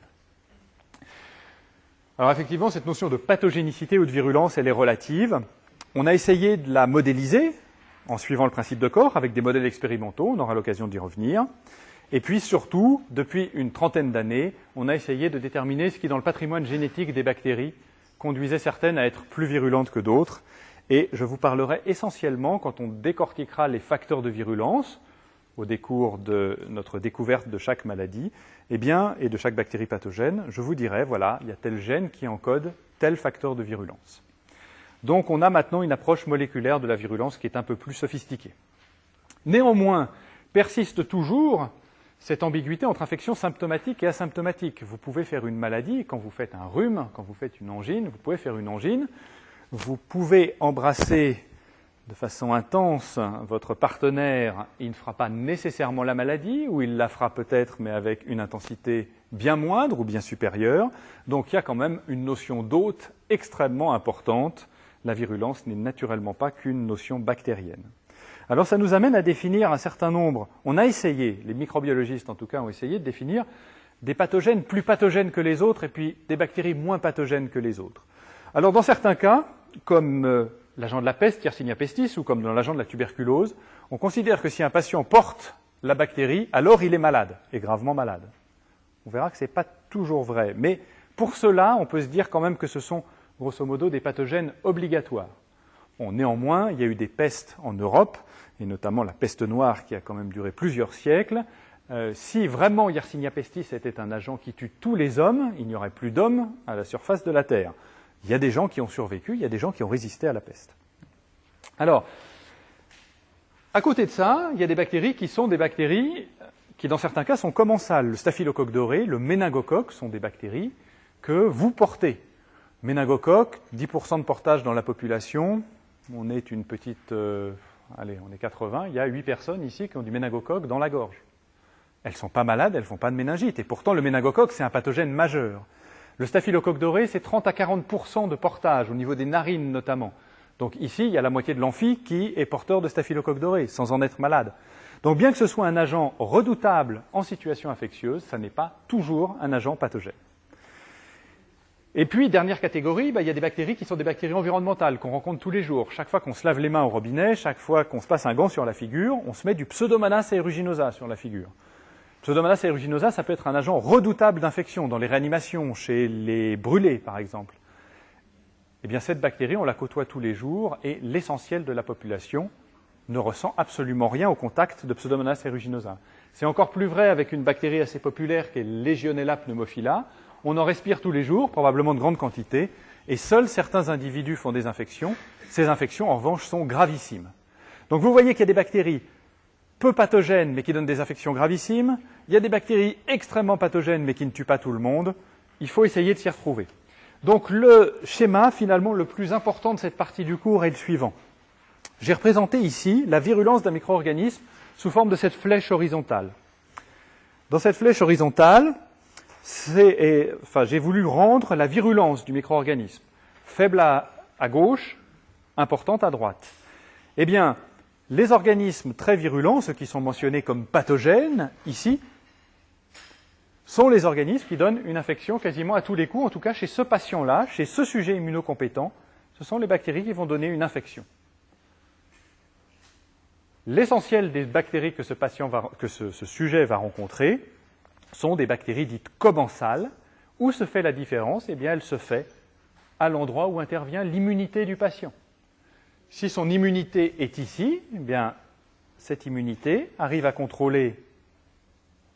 Alors effectivement, cette notion de pathogénicité ou de virulence, elle est relative. On a essayé de la modéliser en suivant le principe de Cork avec des modèles expérimentaux, on aura l'occasion d'y revenir. Et puis surtout, depuis une trentaine d'années, on a essayé de déterminer ce qui, dans le patrimoine génétique des bactéries, conduisait certaines à être plus virulentes que d'autres. Et je vous parlerai essentiellement, quand on décortiquera les facteurs de virulence, au décours de notre découverte de chaque maladie, et de chaque bactérie pathogène, je vous dirai, voilà, il y a tel gène qui encode tel facteur de virulence. Donc on a maintenant une approche moléculaire de la virulence qui est un peu plus sophistiquée. Néanmoins, persiste toujours cette ambiguïté entre infection symptomatique et asymptomatique. Vous pouvez faire une maladie, quand vous faites un rhume, quand vous faites une angine, vous pouvez faire une angine, vous pouvez embrasser de façon intense votre partenaire, il ne fera pas nécessairement la maladie, ou il la fera peut-être, mais avec une intensité bien moindre ou bien supérieure. Donc il y a quand même une notion d'hôte extrêmement importante. La virulence n'est naturellement pas qu'une notion bactérienne. Alors ça nous amène à définir un certain nombre, on a essayé, les microbiologistes en tout cas ont essayé de définir des pathogènes plus pathogènes que les autres et puis des bactéries moins pathogènes que les autres. Alors dans certains cas, comme l'agent de la peste, Yersinia pestis, ou comme dans l'agent de la tuberculose, on considère que si un patient porte la bactérie, alors il est malade, et gravement malade. On verra que ce n'est pas toujours vrai, mais pour cela, on peut se dire quand même que ce sont grosso modo des pathogènes obligatoires. Bon, néanmoins, il y a eu des pestes en Europe, et notamment la peste noire qui a quand même duré plusieurs siècles. Si vraiment Yersinia pestis était un agent qui tue tous les hommes, il n'y aurait plus d'hommes à la surface de la Terre. Il y a des gens qui ont survécu, il y a des gens qui ont résisté à la peste. Alors, à côté de ça, il y a des bactéries qui sont des bactéries qui, dans certains cas, sont commensales. Le staphylocoque doré, le méningocoque sont des bactéries que vous portez. Méningocoque, 10% de portage dans la population. On est une petite... on est 80. Il y a 8 personnes ici qui ont du méningocoque dans la gorge. Elles ne sont pas malades, elles ne font pas de méningite. Et pourtant, le méningocoque, c'est un pathogène majeur. Le staphylocoque doré, c'est 30 à 40% de portage, au niveau des narines notamment. Donc ici, il y a la moitié de l'amphi qui est porteur de staphylocoque doré, sans en être malade. Donc bien que ce soit un agent redoutable en situation infectieuse, ça n'est pas toujours un agent pathogène. Et puis, dernière catégorie, il y a des bactéries qui sont des bactéries environnementales qu'on rencontre tous les jours. Chaque fois qu'on se lave les mains au robinet, chaque fois qu'on se passe un gant sur la figure, on se met du Pseudomonas aeruginosa sur la figure. Pseudomonas aeruginosa, ça peut être un agent redoutable d'infection dans les réanimations, chez les brûlés par exemple. Eh bien, cette bactérie, on la côtoie tous les jours et l'essentiel de la population ne ressent absolument rien au contact de Pseudomonas aeruginosa. C'est encore plus vrai avec une bactérie assez populaire qui est Legionella pneumophila. On en respire tous les jours, probablement de grandes quantités, et seuls certains individus font des infections. Ces infections, en revanche, sont gravissimes. Donc vous voyez qu'il y a des bactéries peu pathogènes, mais qui donnent des infections gravissimes. Il y a des bactéries extrêmement pathogènes, mais qui ne tuent pas tout le monde. Il faut essayer de s'y retrouver. Donc le schéma, finalement, le plus important de cette partie du cours est le suivant. J'ai représenté ici la virulence d'un micro-organisme sous forme de cette flèche horizontale. Dans cette flèche horizontale, j'ai voulu rendre la virulence du micro-organisme faible à gauche, importante à droite. Eh bien, les organismes très virulents, ceux qui sont mentionnés comme pathogènes, ici, sont les organismes qui donnent une infection quasiment à tous les coups, en tout cas chez ce patient-là, chez ce sujet immunocompétent, ce sont les bactéries qui vont donner une infection. L'essentiel des bactéries que ce sujet va rencontrer sont des bactéries dites commensales. Où se fait la différence? Eh bien, elle se fait à l'endroit où intervient l'immunité du patient. Si son immunité est ici, eh bien, cette immunité arrive à contrôler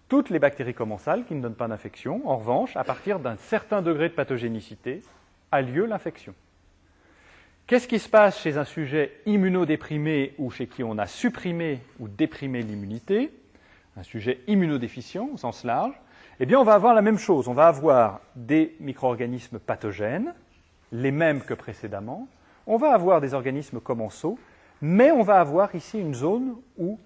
toutes les bactéries commensales qui ne donnent pas d'infection. En revanche, à partir d'un certain degré de pathogénicité, a lieu l'infection. Qu'est-ce qui se passe chez un sujet immunodéprimé ou chez qui on a supprimé ou déprimé l'immunité, un sujet immunodéficient au sens large? Eh bien, on va avoir la même chose. On va avoir des micro-organismes pathogènes, les mêmes que précédemment. On va avoir des organismes commensaux, mais on va avoir ici une zone où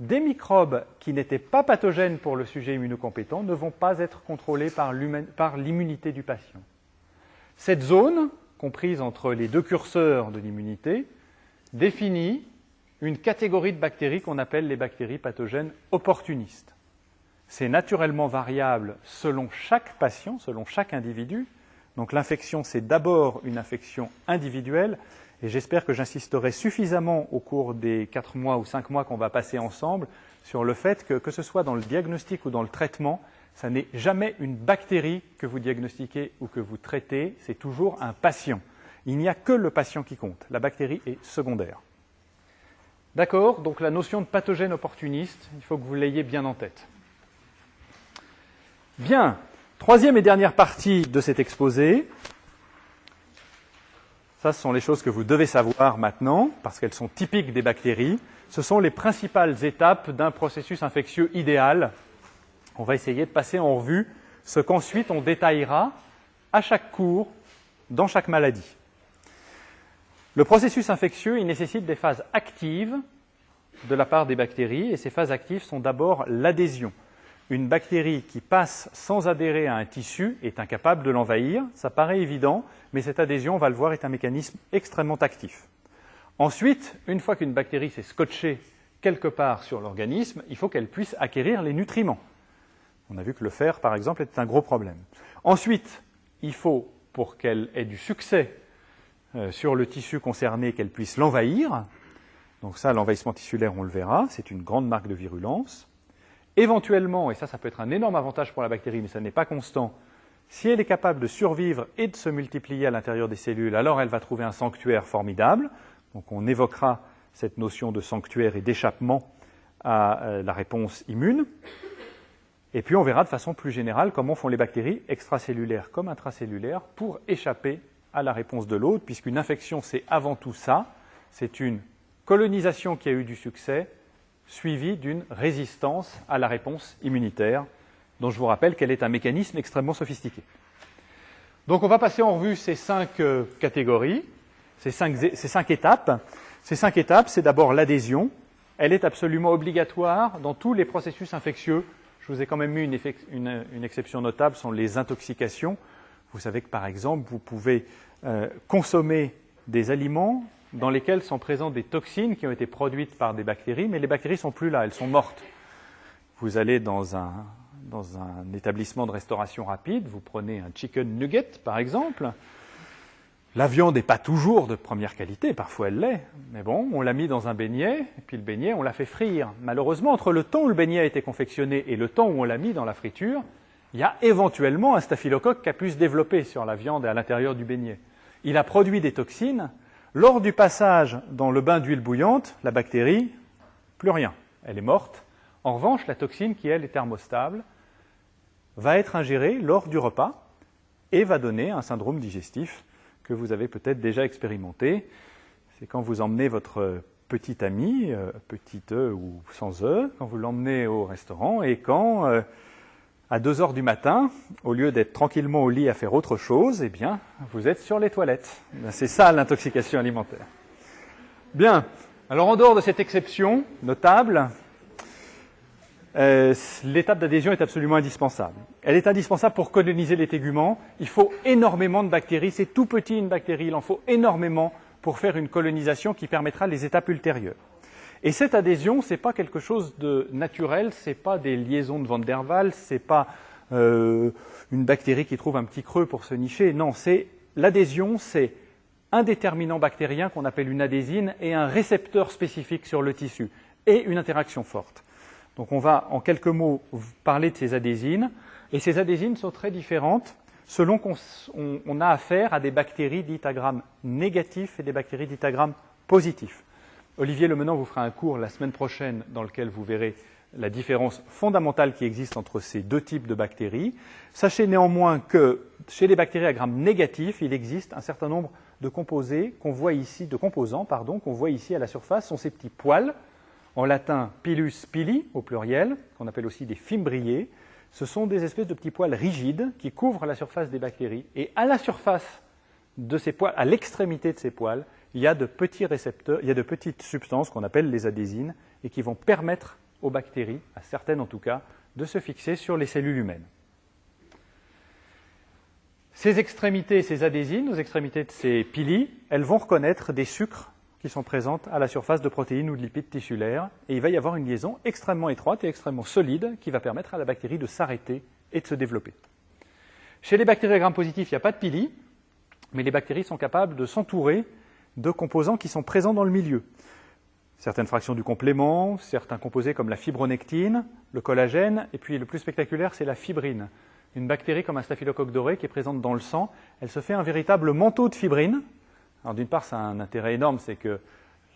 des microbes qui n'étaient pas pathogènes pour le sujet immunocompétent ne vont pas être contrôlés par l'immunité du patient. Cette zone, comprise entre les deux curseurs de l'immunité, définit une catégorie de bactéries qu'on appelle les bactéries pathogènes opportunistes. C'est naturellement variable selon chaque patient, selon chaque individu. Donc l'infection, c'est d'abord une infection individuelle, et j'espère que j'insisterai suffisamment au cours des 4 mois ou 5 mois qu'on va passer ensemble sur le fait que ce soit dans le diagnostic ou dans le traitement, ça n'est jamais une bactérie que vous diagnostiquez ou que vous traitez, c'est toujours un patient. Il n'y a que le patient qui compte, la bactérie est secondaire. D'accord, donc la notion de pathogène opportuniste, il faut que vous l'ayez bien en tête. Bien, troisième et dernière partie de cet exposé. Ça, ce sont les choses que vous devez savoir maintenant, parce qu'elles sont typiques des bactéries. Ce sont les principales étapes d'un processus infectieux idéal. On va essayer de passer en revue ce qu'ensuite on détaillera à chaque cours, dans chaque maladie. Le processus infectieux, il nécessite des phases actives de la part des bactéries, et ces phases actives sont d'abord l'adhésion. Une bactérie qui passe sans adhérer à un tissu est incapable de l'envahir. Ça paraît évident, mais cette adhésion, on va le voir, est un mécanisme extrêmement actif. Ensuite, une fois qu'une bactérie s'est scotchée quelque part sur l'organisme, il faut qu'elle puisse acquérir les nutriments. On a vu que le fer, par exemple, est un gros problème. Ensuite, il faut, pour qu'elle ait du succès sur le tissu concerné, qu'elle puisse l'envahir. Donc ça, l'envahissement tissulaire, on le verra, c'est une grande marque de virulence. Éventuellement, et ça peut être un énorme avantage pour la bactérie, mais ça n'est pas constant, si elle est capable de survivre et de se multiplier à l'intérieur des cellules, alors elle va trouver un sanctuaire formidable. Donc on évoquera cette notion de sanctuaire et d'échappement à la réponse immune. Et puis on verra de façon plus générale comment font les bactéries extracellulaires comme intracellulaires pour échapper à la réponse de l'autre, puisqu'une infection, c'est avant tout ça, c'est une colonisation qui a eu du succès, suivie d'une résistance à la réponse immunitaire, dont je vous rappelle qu'elle est un mécanisme extrêmement sophistiqué. Donc on va passer en revue ces 5 catégories, ces 5 étapes. Ces 5 étapes, c'est d'abord l'adhésion. Elle est absolument obligatoire dans tous les processus infectieux. Je vous ai quand même mis une exception notable, ce sont les intoxications. Vous savez que par exemple, vous pouvez consommer des aliments dans lesquels sont présentes des toxines qui ont été produites par des bactéries, mais les bactéries ne sont plus là, elles sont mortes. Vous allez dans un établissement de restauration rapide, vous prenez un chicken nugget par exemple. La viande n'est pas toujours de première qualité, parfois elle l'est, mais bon, on l'a mis dans un beignet, et puis le beignet, on l'a fait frire. Malheureusement, entre le temps où le beignet a été confectionné et le temps où on l'a mis dans la friture, il y a éventuellement un staphylocoque qui a pu se développer sur la viande et à l'intérieur du beignet. Il a produit des toxines. Lors du passage dans le bain d'huile bouillante, la bactérie, plus rien, elle est morte. En revanche, la toxine, qui elle est thermostable, va être ingérée lors du repas et va donner un syndrome digestif que vous avez peut-être déjà expérimenté. C'est quand vous emmenez votre petit ami, petit E ou sans E, quand vous l'emmenez au restaurant et quand, à 2 heures du matin, au lieu d'être tranquillement au lit à faire autre chose, eh bien, vous êtes sur les toilettes. C'est ça l'intoxication alimentaire. Bien. Alors, en dehors de cette exception notable, l'étape d'adhésion est absolument indispensable. Elle est indispensable pour coloniser les téguments. Il faut énormément de bactéries. C'est tout petit une bactérie. Il en faut énormément pour faire une colonisation qui permettra les étapes ultérieures. Et cette adhésion, ce n'est pas quelque chose de naturel, ce n'est pas des liaisons de Van der Waals, ce n'est pas une bactérie qui trouve un petit creux pour se nicher. Non, l'adhésion, c'est un déterminant bactérien qu'on appelle une adhésine et un récepteur spécifique sur le tissu et une interaction forte. Donc on va en quelques mots parler de ces adhésines. Et ces adhésines sont très différentes selon qu'on a affaire à des bactéries dites à gram négatif et des bactéries dites à gram positif. Olivier Lemenant vous fera un cours la semaine prochaine dans lequel vous verrez la différence fondamentale qui existe entre ces deux types de bactéries. Sachez néanmoins que chez les bactéries à gram négatif, il existe un certain nombre de composants qu'on voit ici à la surface, sont ces petits poils, en latin pilus pili au pluriel, qu'on appelle aussi des fimbriae. Ce sont des espèces de petits poils rigides qui couvrent la surface des bactéries. Et à la surface de ces poils, à l'extrémité de ces poils, il y a de petits récepteurs, il y a de petites substances qu'on appelle les adhésines et qui vont permettre aux bactéries, à certaines en tout cas, de se fixer sur les cellules humaines. Ces extrémités, ces adhésines, aux extrémités de ces pili, elles vont reconnaître des sucres qui sont présentes à la surface de protéines ou de lipides tissulaires, et il va y avoir une liaison extrêmement étroite et extrêmement solide qui va permettre à la bactérie de s'arrêter et de se développer. Chez les bactéries à gram-positif, il n'y a pas de pili, mais les bactéries sont capables de s'entourer de composants qui sont présents dans le milieu. Certaines fractions du complément, certains composés comme la fibronectine, le collagène, et puis le plus spectaculaire, c'est la fibrine. Une bactérie comme un staphylocoque doré qui est présente dans le sang, elle se fait un véritable manteau de fibrine. Alors d'une part, ça a un intérêt énorme, c'est que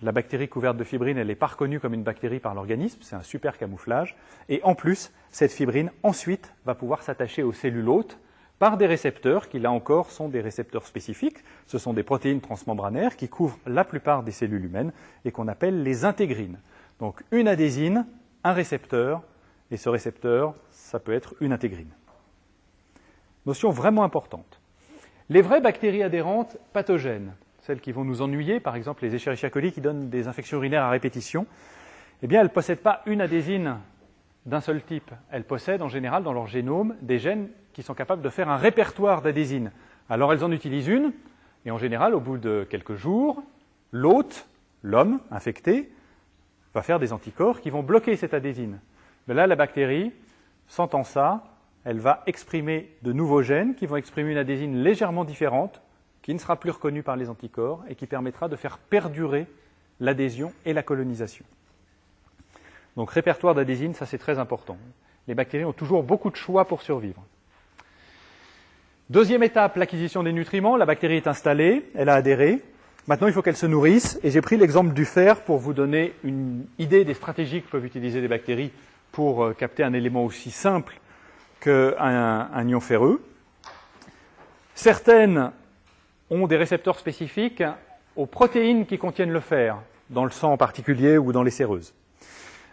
la bactérie couverte de fibrine, elle n'est pas reconnue comme une bactérie par l'organisme, c'est un super camouflage. Et en plus, cette fibrine, ensuite, va pouvoir s'attacher aux cellules hôtes par des récepteurs qui, là encore, sont des récepteurs spécifiques. Ce sont des protéines transmembranaires qui couvrent la plupart des cellules humaines et qu'on appelle les intégrines. Donc une adhésine, un récepteur, et ce récepteur, ça peut être une intégrine. Notion vraiment importante. Les vraies bactéries adhérentes pathogènes, celles qui vont nous ennuyer, par exemple les Escherichia coli qui donnent des infections urinaires à répétition, eh bien elles ne possèdent pas une adhésine d'un seul type. Elles possèdent en général dans leur génome des gènes qui sont capables de faire un répertoire d'adhésines. Alors elles en utilisent une, et en général, au bout de quelques jours, l'hôte, l'homme infecté, va faire des anticorps qui vont bloquer cette adhésine. Mais là, la bactérie, sentant ça, elle va exprimer de nouveaux gènes qui vont exprimer une adhésine légèrement différente, qui ne sera plus reconnue par les anticorps et qui permettra de faire perdurer l'adhésion et la colonisation. Donc répertoire d'adhésine, ça c'est très important. Les bactéries ont toujours beaucoup de choix pour survivre. Deuxième étape, l'acquisition des nutriments. La bactérie est installée, elle a adhéré. Maintenant, il faut qu'elle se nourrisse. Et j'ai pris l'exemple du fer pour vous donner une idée des stratégies que peuvent utiliser les bactéries pour capter un élément aussi simple qu'un ion ferreux. Certaines ont des récepteurs spécifiques aux protéines qui contiennent le fer, dans le sang en particulier ou dans les séreuses.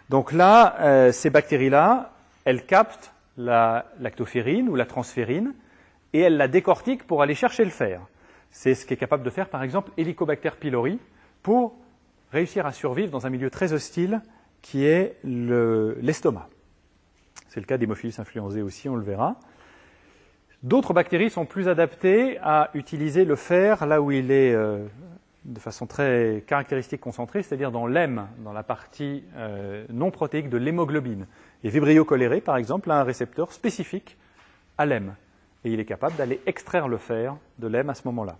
Donc là, ces bactéries-là, elles captent la lactoferrine ou la transférine et elles la décortiquent pour aller chercher le fer. C'est ce qu'est capable de faire, par exemple, Helicobacter pylori pour réussir à survivre dans un milieu très hostile qui est l'estomac. C'est le cas d'Haemophilus influenzae aussi, on le verra. D'autres bactéries sont plus adaptées à utiliser le fer là où il est de façon très caractéristique concentrée, c'est-à-dire dans l'hème, dans la partie non protéique de l'hémoglobine. Et Vibrio cholerae, par exemple, a un récepteur spécifique à l'hème. Et il est capable d'aller extraire le fer de l'hème à ce moment-là.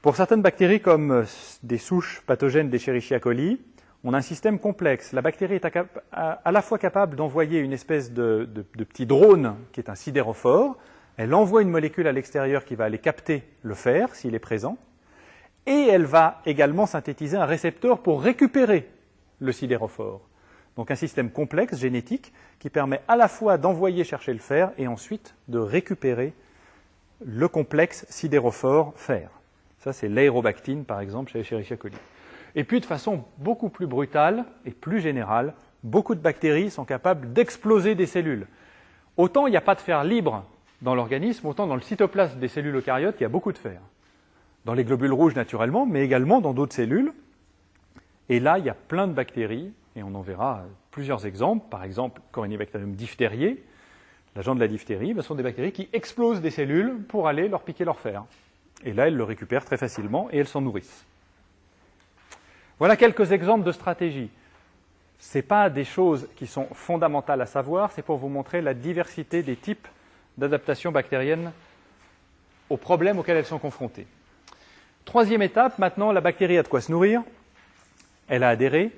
Pour certaines bactéries, comme des souches pathogènes d'Escherichia coli, on a un système complexe. La bactérie est à la fois capable d'envoyer une espèce de petit drone qui est un sidérophore. Elle envoie une molécule à l'extérieur qui va aller capter le fer, s'il est présent. Et elle va également synthétiser un récepteur pour récupérer le sidérophore. Donc un système complexe, génétique, qui permet à la fois d'envoyer chercher le fer et ensuite de récupérer le complexe sidérophore fer. Ça, c'est l'aérobactine, par exemple, chez Escherichia coli. Et puis, de façon beaucoup plus brutale et plus générale, beaucoup de bactéries sont capables d'exploser des cellules. Autant il n'y a pas de fer libre dans l'organisme, autant dans le cytoplasme des cellules eucaryotes, il y a beaucoup de fer. Dans les globules rouges, naturellement, mais également dans d'autres cellules. Et là, il y a plein de bactéries, et on en verra plusieurs exemples. Par exemple, Corynebacterium diphtheriae, l'agent de la diphtérie, ce sont des bactéries qui explosent des cellules pour aller leur piquer leur fer. Et là, elles le récupèrent très facilement et elles s'en nourrissent. Voilà quelques exemples de stratégies. Ce n'est pas des choses qui sont fondamentales à savoir, c'est pour vous montrer la diversité des types d'adaptation bactérienne aux problèmes auxquels elles sont confrontées. Troisième étape, maintenant, la bactérie a de quoi se nourrir. Elle a adhéré.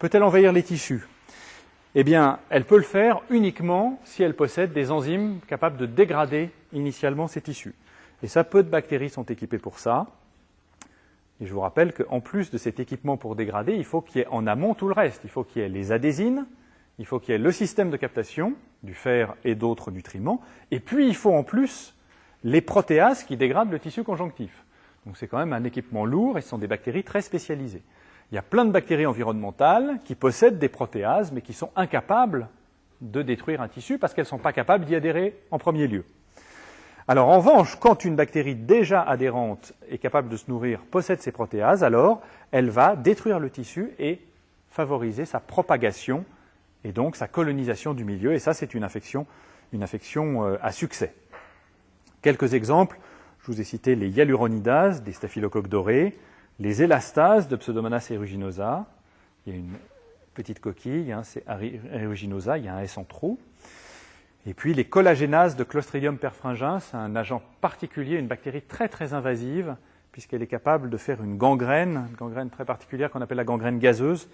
Peut-elle envahir les tissus? Eh bien, elle peut le faire uniquement si elle possède des enzymes capables de dégrader initialement ces tissus. Et ça, peu de bactéries sont équipées pour ça. Et je vous rappelle qu'en plus de cet équipement pour dégrader, il faut qu'il y ait en amont tout le reste. Il faut qu'il y ait les adhésines, il faut qu'il y ait le système de captation du fer et d'autres nutriments, et puis il faut en plus les protéases qui dégradent le tissu conjonctif. Donc c'est quand même un équipement lourd et ce sont des bactéries très spécialisées. Il y a plein de bactéries environnementales qui possèdent des protéases mais qui sont incapables de détruire un tissu parce qu'elles ne sont pas capables d'y adhérer en premier lieu. Alors en revanche, quand une bactérie déjà adhérente est capable de se nourrir, possède ces protéases, alors elle va détruire le tissu et favoriser sa propagation et donc sa colonisation du milieu. Et ça, c'est une infection à succès. Quelques exemples, je vous ai cité les hyaluronidases, des staphylocoques dorés, les élastases de Pseudomonas aeruginosa. Il y a une petite coquille, c'est aeruginosa, il y a un S en trop. Et puis les collagénases de Clostridium perfringens, un agent particulier, une bactérie très très invasive, puisqu'elle est capable de faire une gangrène très particulière qu'on appelle la gangrène gazeuse.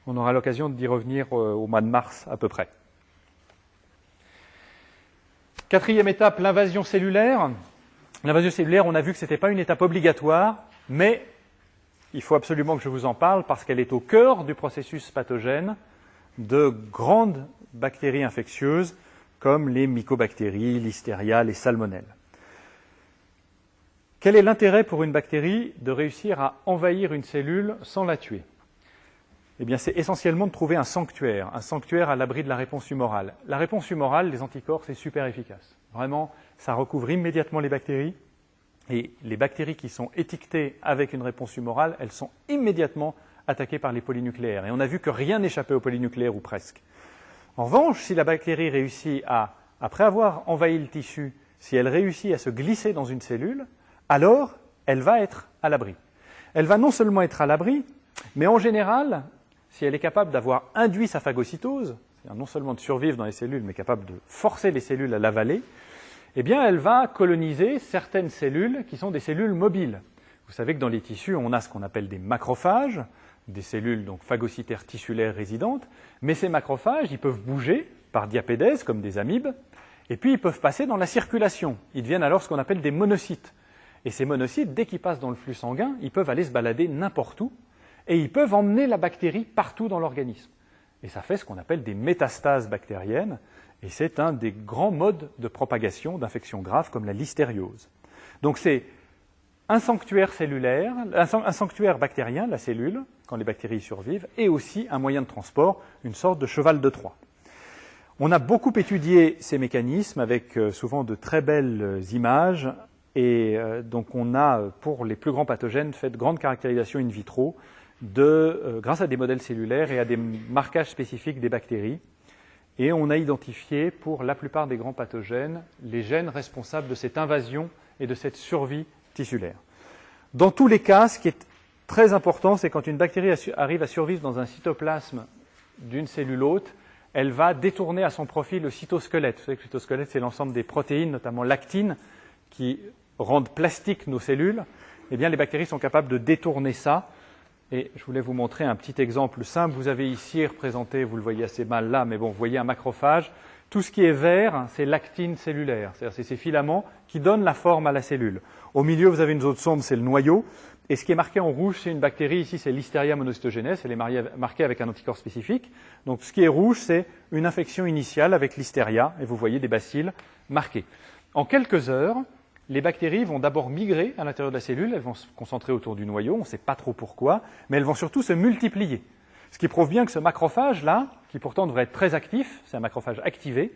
On aura l'occasion d'y revenir au mois de mars à peu près. Quatrième étape, l'invasion cellulaire. L'invasion cellulaire, on a vu que ce n'était pas une étape obligatoire, mais il faut absolument que je vous en parle parce qu'elle est au cœur du processus pathogène de grandes bactéries infectieuses comme les mycobactéries, listeria, les salmonelles. Quel est l'intérêt pour une bactérie de réussir à envahir une cellule sans la tuer? Eh bien, c'est essentiellement de trouver un sanctuaire à l'abri de la réponse humorale. La réponse humorale, les anticorps, c'est super efficace. Vraiment, ça recouvre immédiatement les bactéries. Et les bactéries qui sont étiquetées avec une réponse humorale, elles sont immédiatement attaquées par les polynucléaires. Et on a vu que rien n'échappait aux polynucléaires ou presque. En revanche, si la bactérie réussit après avoir envahi le tissu, si elle réussit à se glisser dans une cellule, alors elle va être à l'abri. Elle va non seulement être à l'abri, mais en général, si elle est capable d'avoir induit sa phagocytose, c'est-à-dire non seulement de survivre dans les cellules, mais capable de forcer les cellules à l'avaler, eh bien, elle va coloniser certaines cellules qui sont des cellules mobiles. Vous savez que dans les tissus, on a ce qu'on appelle des macrophages, des cellules donc phagocytaires tissulaires résidentes, mais ces macrophages, ils peuvent bouger par diapédèse, comme des amibes, et puis ils peuvent passer dans la circulation. Ils deviennent alors ce qu'on appelle des monocytes. Et ces monocytes, dès qu'ils passent dans le flux sanguin, ils peuvent aller se balader n'importe où, et ils peuvent emmener la bactérie partout dans l'organisme. Et ça fait ce qu'on appelle des métastases bactériennes, et c'est un des grands modes de propagation d'infections graves comme la listériose. Donc c'est un sanctuaire cellulaire, un sanctuaire bactérien, la cellule, quand les bactéries survivent, et aussi un moyen de transport, une sorte de cheval de Troie. On a beaucoup étudié ces mécanismes avec souvent de très belles images, et donc on a, pour les plus grands pathogènes, fait de grandes caractérisations in vitro grâce à des modèles cellulaires et à des marquages spécifiques des bactéries. Et on a identifié, pour la plupart des grands pathogènes, les gènes responsables de cette invasion et de cette survie tissulaire. Dans tous les cas, ce qui est très important, c'est quand une bactérie arrive à survivre dans un cytoplasme d'une cellule hôte, elle va détourner à son profit le cytosquelette. Vous savez que le cytosquelette, c'est l'ensemble des protéines, notamment l'actine, qui rendent plastiques nos cellules. Eh bien, les bactéries sont capables de détourner ça. Et je voulais vous montrer un petit exemple simple. Vous avez ici représenté, vous le voyez assez mal là, mais bon, vous voyez un macrophage. Tout ce qui est vert, c'est l'actine cellulaire. C'est-à-dire c'est ces filaments qui donnent la forme à la cellule. Au milieu, vous avez une zone sombre, c'est le noyau. Et ce qui est marqué en rouge, c'est une bactérie. Ici, c'est Listeria monocytogenes. Elle est marquée avec un anticorps spécifique. Donc, ce qui est rouge, c'est une infection initiale avec Listeria. Et vous voyez des bacilles marqués. En quelques heures, les bactéries vont d'abord migrer à l'intérieur de la cellule, elles vont se concentrer autour du noyau, on ne sait pas trop pourquoi, mais elles vont surtout se multiplier. Ce qui prouve bien que ce macrophage-là, qui pourtant devrait être très actif, c'est un macrophage activé,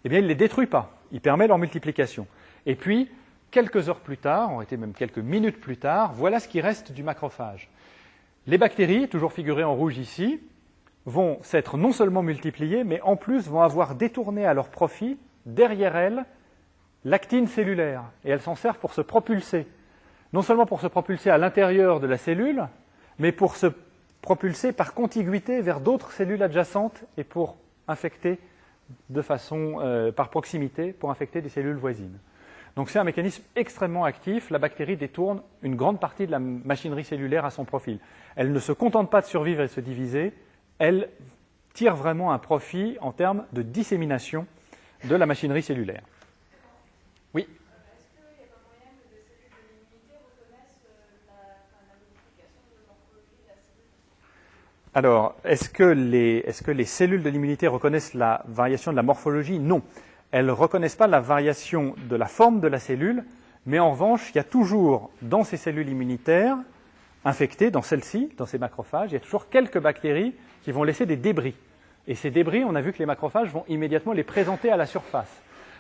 eh bien il ne les détruit pas, il permet leur multiplication. Et puis, quelques heures plus tard, en réalité même quelques minutes plus tard, voilà ce qui reste du macrophage. Les bactéries, toujours figurées en rouge ici, vont s'être non seulement multipliées, mais en plus vont avoir détourné à leur profit, derrière elles, l'actine cellulaire, et elles s'en servent pour se propulser. Non seulement pour se propulser à l'intérieur de la cellule, mais pour se propulser par contiguïté vers d'autres cellules adjacentes et pour infecter par proximité, pour infecter des cellules voisines. Donc c'est un mécanisme extrêmement actif. La bactérie détourne une grande partie de la machinerie cellulaire à son profil. Elle ne se contente pas de survivre et de se diviser, elle tire vraiment un profit en termes de dissémination de la machinerie cellulaire. Oui. Est-ce qu'il n'y a pas moyen que des cellules de l'immunité reconnaissent la modification de la morphologie de la cellule? Alors, est-ce que les cellules de l'immunité reconnaissent la variation de la morphologie? Non. Elles ne reconnaissent pas la variation de la forme de la cellule, mais en revanche, il y a toujours dans ces cellules immunitaires infectées, dans celles-ci, dans ces macrophages, il y a toujours quelques bactéries qui vont laisser des débris. Et ces débris, on a vu que les macrophages vont immédiatement les présenter à la surface.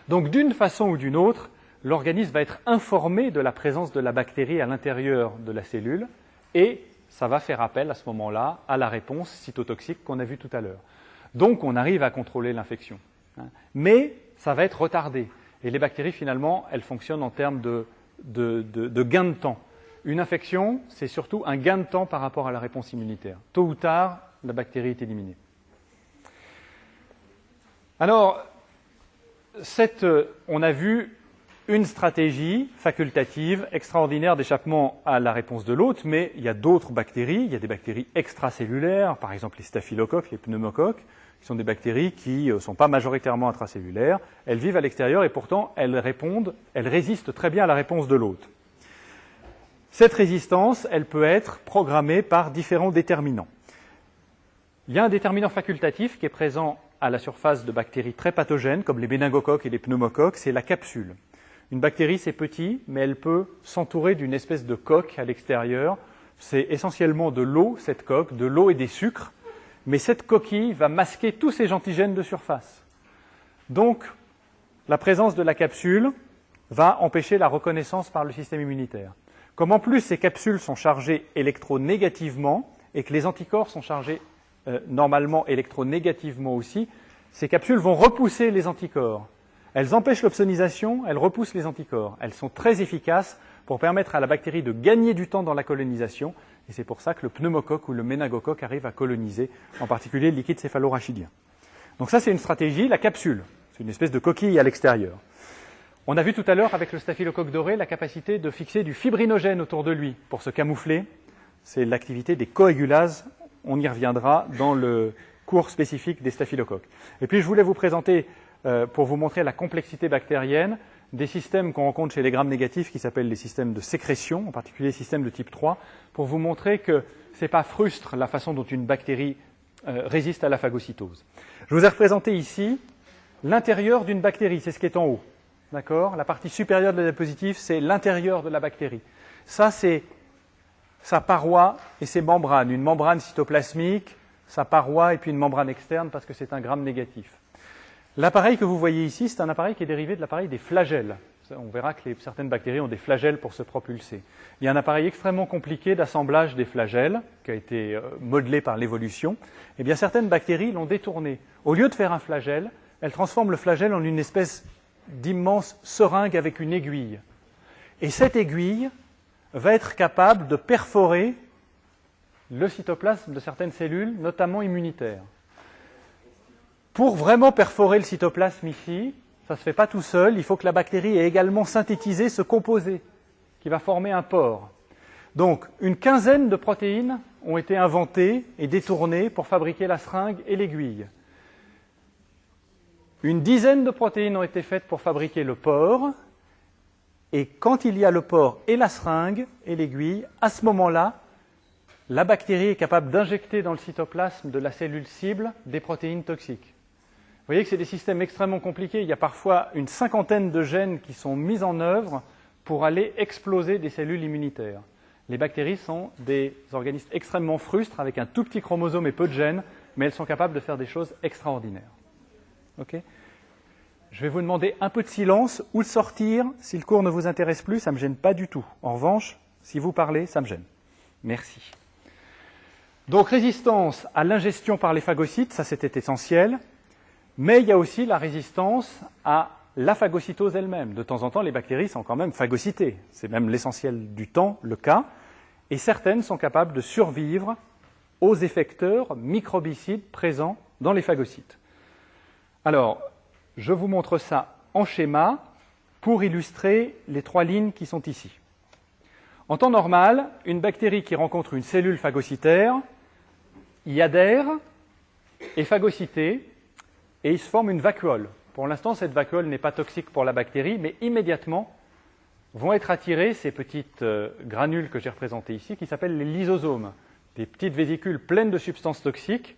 Donc, d'une façon ou d'une autre, l'organisme va être informé de la présence de la bactérie à l'intérieur de la cellule et ça va faire appel à ce moment-là à la réponse cytotoxique qu'on a vue tout à l'heure. Donc on arrive à contrôler l'infection. Mais ça va être retardé. Et les bactéries, finalement, elles fonctionnent en termes de gain de temps. Une infection, c'est surtout un gain de temps par rapport à la réponse immunitaire. Tôt ou tard, la bactérie est éliminée. Alors, on a vu une stratégie facultative extraordinaire d'échappement à la réponse de l'hôte, mais il y a d'autres bactéries. Il y a des bactéries extracellulaires, par exemple les staphylocoques, les pneumocoques, qui sont des bactéries qui ne sont pas majoritairement intracellulaires. Elles vivent à l'extérieur et pourtant elles résistent très bien à la réponse de l'hôte. Cette résistance, elle peut être programmée par différents déterminants. Il y a un déterminant facultatif qui est présent à la surface de bactéries très pathogènes, comme les méningocoques et les pneumocoques, c'est la capsule. Une bactérie, c'est petit, mais elle peut s'entourer d'une espèce de coque à l'extérieur. C'est essentiellement de l'eau, cette coque, de l'eau et des sucres, mais cette coquille va masquer tous ces antigènes de surface. Donc, la présence de la capsule va empêcher la reconnaissance par le système immunitaire. Comme en plus ces capsules sont chargées électronégativement et que les anticorps sont chargés normalement électronégativement aussi, ces capsules vont repousser les anticorps. Elles empêchent l'opsonisation, elles repoussent les anticorps. Elles sont très efficaces pour permettre à la bactérie de gagner du temps dans la colonisation, et c'est pour ça que le pneumocoque ou le méningocoque arrive à coloniser, en particulier le liquide céphalorachidien. Donc ça, c'est une stratégie, la capsule. C'est une espèce de coquille à l'extérieur. On a vu tout à l'heure avec le staphylocoque doré la capacité de fixer du fibrinogène autour de lui pour se camoufler. C'est l'activité des coagulases. On y reviendra dans le cours spécifique des staphylocoques. Et puis je voulais vous présenter, pour vous montrer la complexité bactérienne, des systèmes qu'on rencontre chez les grammes négatifs qui s'appellent les systèmes de sécrétion, en particulier les systèmes de type 3, pour vous montrer que ce n'est pas frustre la façon dont une bactérie résiste à la phagocytose. Je vous ai représenté ici l'intérieur d'une bactérie, c'est ce qui est en haut. D'accord ? La partie supérieure de la diapositive, c'est l'intérieur de la bactérie. Ça, c'est sa paroi et ses membranes. Une membrane cytoplasmique, sa paroi et puis une membrane externe parce que c'est un gramme négatif. L'appareil que vous voyez ici, c'est un appareil qui est dérivé de l'appareil des flagelles. On verra que certaines bactéries ont des flagelles pour se propulser. Il y a un appareil extrêmement compliqué d'assemblage des flagelles qui a été modelé par l'évolution. Eh bien, certaines bactéries l'ont détourné. Au lieu de faire un flagelle, elles transforment le flagelle en une espèce d'immense seringue avec une aiguille. Et cette aiguille va être capable de perforer le cytoplasme de certaines cellules, notamment immunitaires. Pour vraiment perforer le cytoplasme ici, ça ne se fait pas tout seul, il faut que la bactérie ait également synthétisé ce composé qui va former un pore. Donc, une quinzaine de protéines ont été inventées et détournées pour fabriquer la seringue et l'aiguille. Une dizaine de protéines ont été faites pour fabriquer le pore, et quand il y a le pore et la seringue et l'aiguille, à ce moment-là, la bactérie est capable d'injecter dans le cytoplasme de la cellule cible des protéines toxiques. Vous voyez que c'est des systèmes extrêmement compliqués. Il y a parfois une cinquantaine de gènes qui sont mis en œuvre pour aller exploser des cellules immunitaires. Les bactéries sont des organismes extrêmement frustres avec un tout petit chromosome et peu de gènes, mais elles sont capables de faire des choses extraordinaires. Okay ? Je vais vous demander un peu de silence ou de sortir. Si le cours ne vous intéresse plus, ça ne me gêne pas du tout. En revanche, si vous parlez, ça me gêne. Merci. Donc, résistance à l'ingestion par les phagocytes, ça c'était essentiel. Mais il y a aussi la résistance à la phagocytose elle-même. De temps en temps, les bactéries sont quand même phagocytées. C'est même l'essentiel du temps le cas. Et certaines sont capables de survivre aux effecteurs microbicides présents dans les phagocytes. Alors, je vous montre ça en schéma pour illustrer les trois lignes qui sont ici. En temps normal, une bactérie qui rencontre une cellule phagocytaire y adhère, est phagocytée, et il se forme une vacuole. Pour l'instant, cette vacuole n'est pas toxique pour la bactérie, mais immédiatement vont être attirées ces petites granules que j'ai représentées ici, qui s'appellent les lysosomes, des petites vésicules pleines de substances toxiques,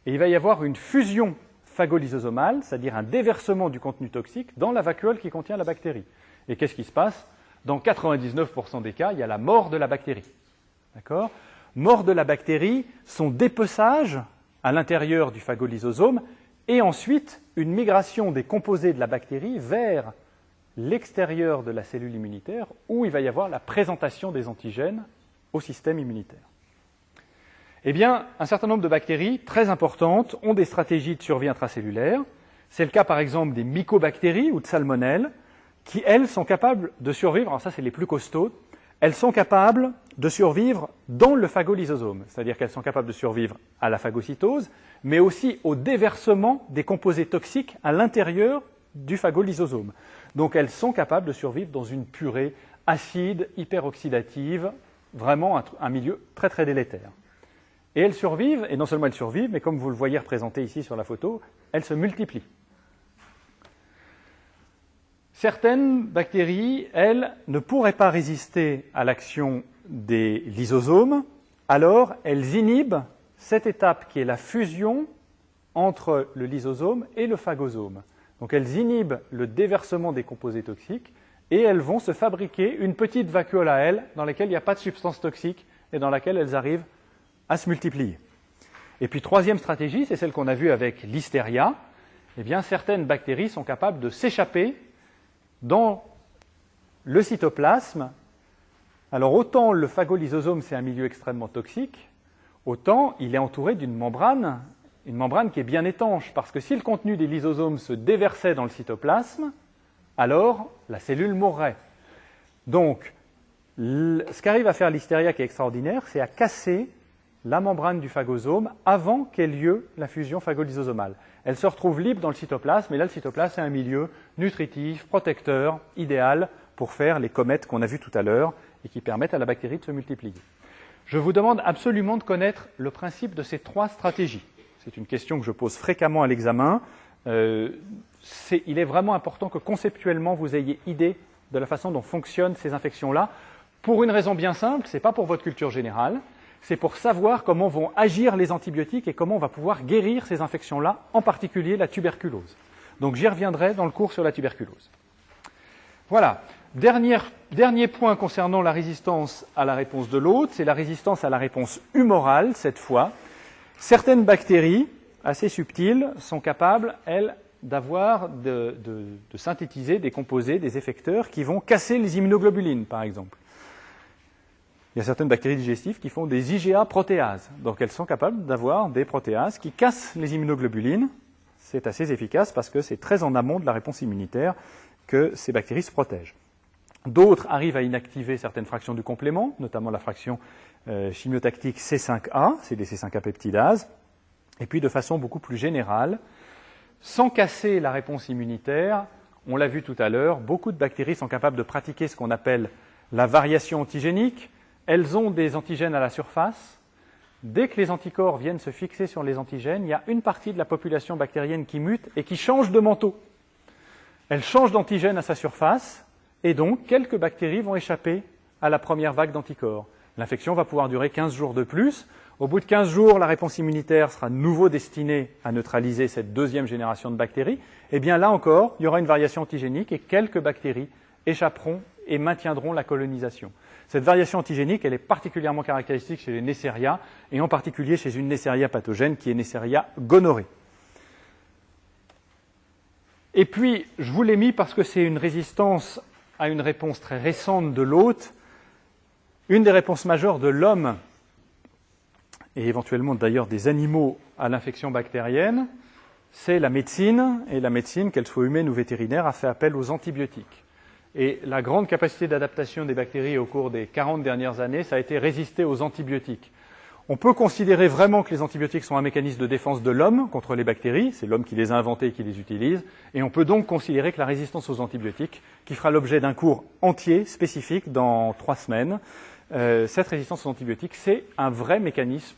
et il va y avoir une fusion phagolysosomale, c'est-à-dire un déversement du contenu toxique dans la vacuole qui contient la bactérie. Et qu'est-ce qui se passe ? Dans 99% des cas, il y a la mort de la bactérie. D'accord ? Mort de la bactérie, son dépeçage à l'intérieur du phagolysosome, et ensuite une migration des composés de la bactérie vers l'extérieur de la cellule immunitaire où il va y avoir la présentation des antigènes au système immunitaire. Eh bien, un certain nombre de bactéries très importantes ont des stratégies de survie intracellulaire. C'est le cas, par exemple, des mycobactéries ou de salmonelles, qui, elles, sont capables de survivre, alors ça, c'est les plus costauds, elles sont capables de survivre dans le phagolysosome, c'est-à-dire qu'elles sont capables de survivre à la phagocytose, mais aussi au déversement des composés toxiques à l'intérieur du phagolysosome. Donc, elles sont capables de survivre dans une purée acide, hyperoxydative, vraiment un milieu très, très délétère. Et elles survivent, et non seulement elles survivent, mais comme vous le voyez représenté ici sur la photo, elles se multiplient. Certaines bactéries, elles, ne pourraient pas résister à l'action des lysosomes, alors elles inhibent cette étape qui est la fusion entre le lysosome et le phagosome. Donc elles inhibent le déversement des composés toxiques et elles vont se fabriquer une petite vacuole à elles dans laquelle il n'y a pas de substance toxique et dans laquelle elles arrivent à se multiplier. Et puis, troisième stratégie, c'est celle qu'on a vue avec l'hystéria. Eh bien, certaines bactéries sont capables de s'échapper dans le cytoplasme. Alors, autant le phagolysosome, c'est un milieu extrêmement toxique, autant il est entouré d'une membrane, une membrane qui est bien étanche, parce que si le contenu des lysosomes se déversait dans le cytoplasme, alors la cellule mourrait. Donc, ce qu'arrive à faire l'hystéria qui est extraordinaire, c'est à casser la membrane du phagosome avant qu'ait lieu la fusion phagolysosomale. Elle se retrouve libre dans le cytoplasme, et là, le cytoplasme est un milieu nutritif, protecteur, idéal pour faire les comètes qu'on a vues tout à l'heure et qui permettent à la bactérie de se multiplier. Je vous demande absolument de connaître le principe de ces trois stratégies. C'est une question que je pose fréquemment à l'examen. Il est vraiment important que conceptuellement, vous ayez idée de la façon dont fonctionnent ces infections-là, pour une raison bien simple, ce n'est pas pour votre culture générale, c'est pour savoir comment vont agir les antibiotiques et comment on va pouvoir guérir ces infections-là, en particulier la tuberculose. Donc j'y reviendrai dans le cours sur la tuberculose. Voilà. Dernier point concernant la résistance à la réponse de l'hôte, c'est la résistance à la réponse humorale, cette fois. Certaines bactéries, assez subtiles, sont capables, elles, de synthétiser des composés, des effecteurs qui vont casser les immunoglobulines, par exemple. Il y a certaines bactéries digestives qui font des IgA protéases. Donc elles sont capables d'avoir des protéases qui cassent les immunoglobulines. C'est assez efficace parce que c'est très en amont de la réponse immunitaire que ces bactéries se protègent. D'autres arrivent à inactiver certaines fractions du complément, notamment la fraction chimiotactique C5A, c'est des C5A peptidases. Et puis de façon beaucoup plus générale, sans casser la réponse immunitaire, on l'a vu tout à l'heure, beaucoup de bactéries sont capables de pratiquer ce qu'on appelle la variation antigénique. Elles ont des antigènes à la surface. Dès que les anticorps viennent se fixer sur les antigènes, il y a une partie de la population bactérienne qui mute et qui change de manteau. Elle change d'antigène à sa surface, et donc quelques bactéries vont échapper à la première vague d'anticorps. L'infection va pouvoir durer 15 jours de plus. Au bout de 15 jours, la réponse immunitaire sera de nouveau destinée à neutraliser cette deuxième génération de bactéries. Et bien là encore, il y aura une variation antigénique et quelques bactéries échapperont et maintiendront la colonisation. Cette variation antigénique, elle est particulièrement caractéristique chez les Neisseria, et en particulier chez une Neisseria pathogène qui est Neisseria gonorrhoeae. Et puis, je vous l'ai mis parce que c'est une résistance à une réponse très récente de l'hôte. Une des réponses majeures de l'homme, et éventuellement d'ailleurs des animaux à l'infection bactérienne, c'est la médecine, et la médecine, qu'elle soit humaine ou vétérinaire, a fait appel aux antibiotiques. Et la grande capacité d'adaptation des bactéries au cours des 40 dernières années, ça a été résister aux antibiotiques. On peut considérer vraiment que les antibiotiques sont un mécanisme de défense de l'homme contre les bactéries, c'est l'homme qui les a inventés et qui les utilise, et on peut donc considérer que la résistance aux antibiotiques, qui fera l'objet d'un cours entier, spécifique, dans 3 semaines, cette résistance aux antibiotiques, c'est un vrai mécanisme,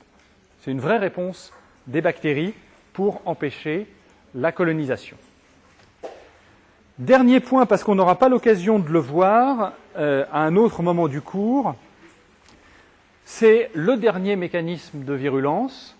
c'est une vraie réponse des bactéries pour empêcher la colonisation. Dernier point, parce qu'on n'aura pas l'occasion de le voir à un autre moment du cours, c'est le dernier mécanisme de virulence.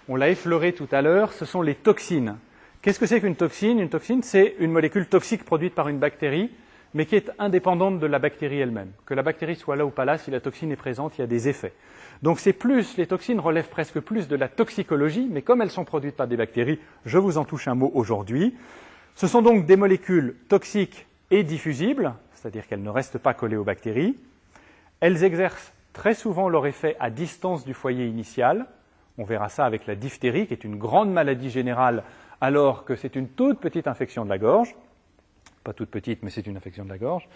On l'a effleuré tout à l'heure, ce sont les toxines. Qu'est-ce que c'est qu'une toxine? Une toxine, c'est une molécule toxique produite par une bactérie, mais qui est indépendante de la bactérie elle-même. Que la bactérie soit là ou pas là, si la toxine est présente, il y a des effets. Donc les toxines relèvent presque plus de la toxicologie, mais comme elles sont produites par des bactéries, je vous en touche un mot aujourd'hui. Ce sont donc des molécules toxiques et diffusibles, c'est-à-dire qu'elles ne restent pas collées aux bactéries. Elles exercent très souvent leur effet à distance du foyer initial. On verra ça avec la diphtérie, qui est une grande maladie générale, alors que c'est une toute petite infection de la gorge. Pas toute petite, mais c'est une infection de la gorge.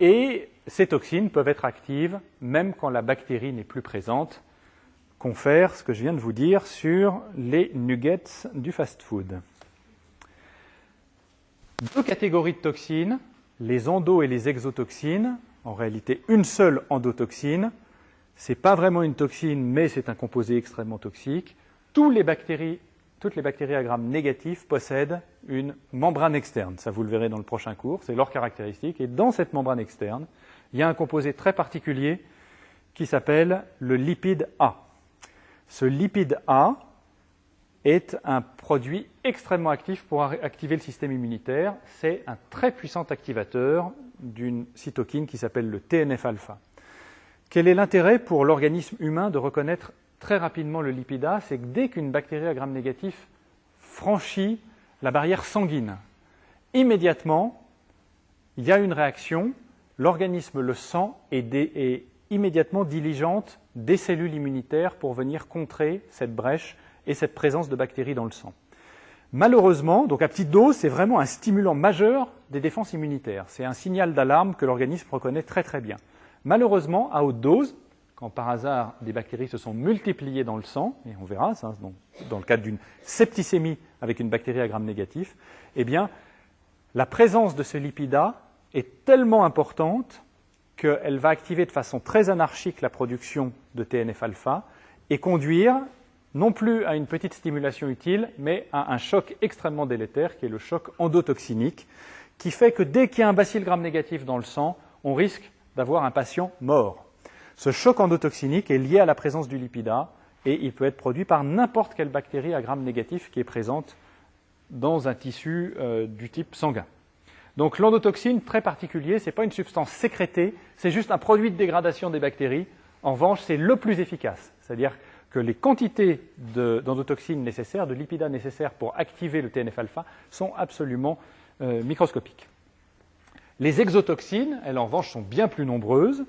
Et ces toxines peuvent être actives même quand la bactérie n'est plus présente. Confère ce que je viens de vous dire sur les nuggets du fast-food. Deux catégories de toxines, les endo- et les exotoxines. En réalité, une seule endotoxine. Ce n'est pas vraiment une toxine, mais c'est un composé extrêmement toxique. Toutes les bactéries à Gram négatif possèdent une membrane externe. Ça, vous le verrez dans le prochain cours, c'est leur caractéristique. Et dans cette membrane externe, il y a un composé très particulier qui s'appelle le lipide A. Ce lipide A est un produit extrêmement actif pour activer le système immunitaire. C'est un très puissant activateur d'une cytokine qui s'appelle le TNF-alpha. Quel est l'intérêt pour l'organisme humain de reconnaître très rapidement le lipide A? C'est que dès qu'une bactérie à Gram négatif franchit la barrière sanguine, immédiatement, il y a une réaction, l'organisme le sent et immédiatement diligente des cellules immunitaires pour venir contrer cette brèche et cette présence de bactéries dans le sang. Malheureusement, donc à petite dose, c'est vraiment un stimulant majeur des défenses immunitaires. C'est un signal d'alarme que l'organisme reconnaît très très bien. Malheureusement, à haute dose, quand par hasard des bactéries se sont multipliées dans le sang, et on verra ça dans le cadre d'une septicémie avec une bactérie à Gram négatif, eh bien, la présence de ce lipide A est tellement importante qu'elle va activer de façon très anarchique la production de TNF-alpha et conduire non plus à une petite stimulation utile, mais à un choc extrêmement délétère, qui est le choc endotoxinique, qui fait que dès qu'il y a un bacille Gram négatif dans le sang, on risque d'avoir un patient mort. Ce choc endotoxinique est lié à la présence du lipide A et il peut être produit par n'importe quelle bactérie à Gram négatif qui est présente dans un tissu du type sanguin. Donc l'endotoxine, très particulier, ce n'est pas une substance sécrétée, c'est juste un produit de dégradation des bactéries. En revanche, c'est le plus efficace, c'est-à-dire que les quantités d'endotoxines nécessaires, de lipide A nécessaires pour activer le TNF-alpha sont absolument microscopiques. Les exotoxines, elles en revanche, sont bien plus nombreuses.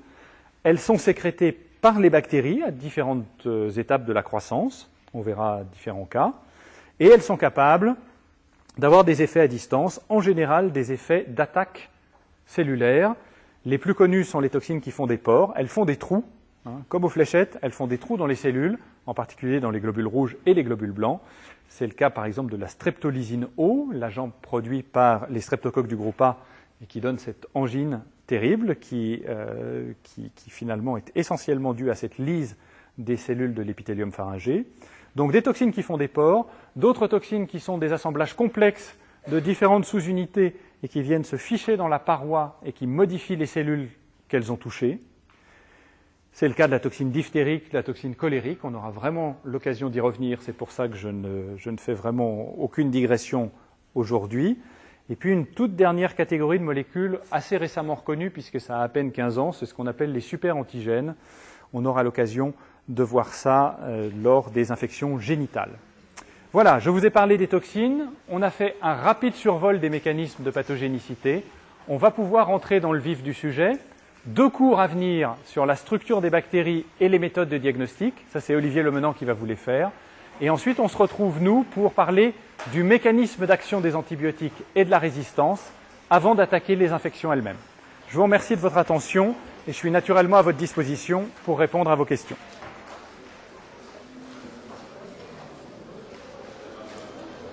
Elles sont sécrétées par les bactéries à différentes étapes de la croissance, on verra différents cas, et elles sont capables d'avoir des effets à distance, en général des effets d'attaque cellulaire. Les plus connus sont les toxines qui font des pores, elles font des trous, comme aux fléchettes, elles font des trous dans les cellules, en particulier dans les globules rouges et les globules blancs. C'est le cas par exemple de la streptolysine O, l'agent produit par les streptocoques du groupe A et qui donne cette angine terrible qui finalement est essentiellement due à cette lyse des cellules de l'épithélium pharyngé. Donc des toxines qui font des pores, d'autres toxines qui sont des assemblages complexes de différentes sous-unités et qui viennent se ficher dans la paroi et qui modifient les cellules qu'elles ont touchées. C'est le cas de la toxine diphtérique, de la toxine cholérique. On aura vraiment l'occasion d'y revenir. C'est pour ça que je ne fais vraiment aucune digression aujourd'hui. Et puis une toute dernière catégorie de molécules assez récemment reconnue, puisque ça a à peine 15 ans, c'est ce qu'on appelle les super-antigènes. On aura l'occasion de voir ça lors des infections génitales. Voilà, je vous ai parlé des toxines. On a fait un rapide survol des mécanismes de pathogénicité. On va pouvoir entrer dans le vif du sujet. 2 cours à venir sur la structure des bactéries et les méthodes de diagnostic. Ça, c'est Olivier Lemenant qui va vous les faire. Et ensuite, on se retrouve, nous, pour parler du mécanisme d'action des antibiotiques et de la résistance avant d'attaquer les infections elles-mêmes. Je vous remercie de votre attention et je suis naturellement à votre disposition pour répondre à vos questions.